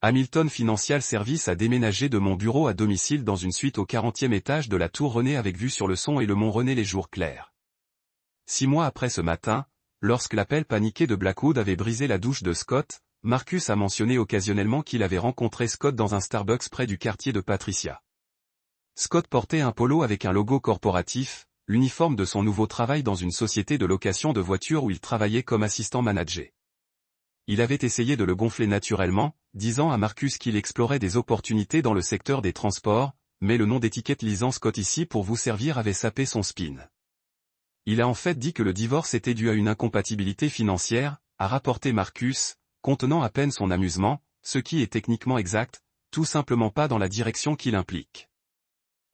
Hamilton Financial Services a déménagé de mon bureau à domicile dans une suite au 40e étage de la tour René avec vue sur le Son et le mont René les jours clairs. 6 mois après ce matin, lorsque l'appel paniqué de Blackwood avait brisé la douche de Scott, Marcus a mentionné occasionnellement qu'il avait rencontré Scott dans un Starbucks près du quartier de Patricia. Scott portait un polo avec un logo corporatif, l'uniforme de son nouveau travail dans une société de location de voitures où il travaillait comme assistant manager. Il avait essayé de le gonfler naturellement, disant à Marcus qu'il explorait des opportunités dans le secteur des transports, mais le nom d'étiquette lisant Scott ici pour vous servir avait sapé son spin. Il a en fait dit que le divorce était dû à une incompatibilité financière, a rapporté Marcus, contenant à peine son amusement, ce qui est techniquement exact, tout simplement pas dans la direction qu'il implique.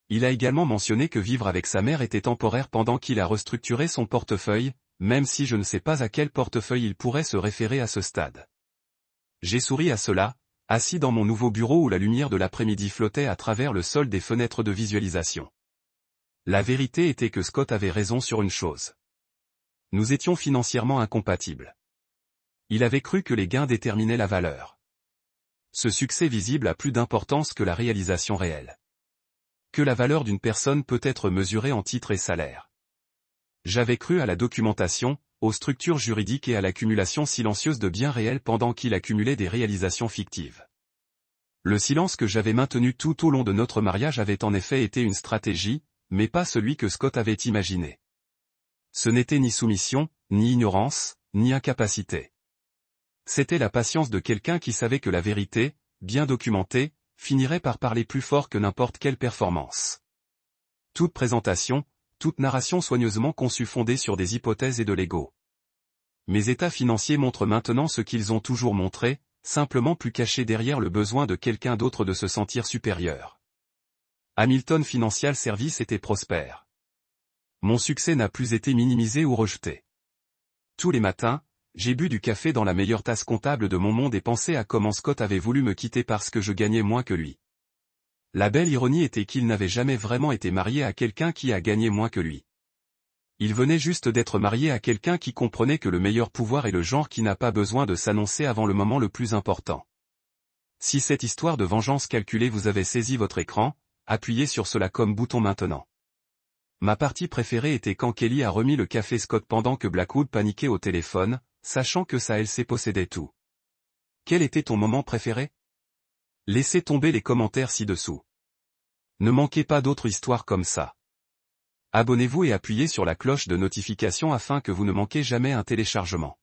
Il a également mentionné que vivre avec sa mère était temporaire pendant qu'il a restructuré son portefeuille, même si je ne sais pas à quel portefeuille il pourrait se référer à ce stade. J'ai souri à cela, assis dans mon nouveau bureau où la lumière de l'après-midi flottait à travers le sol des fenêtres de visualisation. La vérité était que Scott avait raison sur une chose. Nous étions financièrement incompatibles. Il avait cru que les gains déterminaient la valeur. Ce succès visible a plus d'importance que la réalisation réelle. Que la valeur d'une personne peut être mesurée en titres et salaires. J'avais cru à la documentation, aux structures juridiques et à l'accumulation silencieuse de biens réels pendant qu'il accumulait des réalisations fictives. Le silence que j'avais maintenu tout au long de notre mariage avait en effet été une stratégie, mais pas celui que Scott avait imaginé. Ce n'était ni soumission, ni ignorance, ni incapacité. C'était la patience de quelqu'un qui savait que la vérité, bien documentée, finirait par parler plus fort que n'importe quelle performance. Toute présentation, toute narration soigneusement conçue fondée sur des hypothèses et de l'ego. Mes états financiers montrent maintenant ce qu'ils ont toujours montré, simplement plus cachés derrière le besoin de quelqu'un d'autre de se sentir supérieur. Hamilton Financial Services était prospère. Mon succès n'a plus été minimisé ou rejeté. Tous les matins, j'ai bu du café dans la meilleure tasse comptable de mon monde et pensé à comment Scott avait voulu me quitter parce que je gagnais moins que lui. La belle ironie était qu'il n'avait jamais vraiment été marié à quelqu'un qui a gagné moins que lui. Il venait juste d'être marié à quelqu'un qui comprenait que le meilleur pouvoir est le genre qui n'a pas besoin de s'annoncer avant le moment le plus important. Si cette histoire de vengeance calculée vous avait saisi votre écran, appuyez sur cela comme bouton maintenant. Ma partie préférée était quand Kelly a remis le café Scott pendant que Blackwood paniquait au téléphone, sachant que sa LC possédait tout. Quel était ton moment préféré? Laissez tomber les commentaires ci-dessous. Ne manquez pas d'autres histoires comme ça. Abonnez-vous et appuyez sur la cloche de notification afin que vous ne manquez jamais un téléchargement.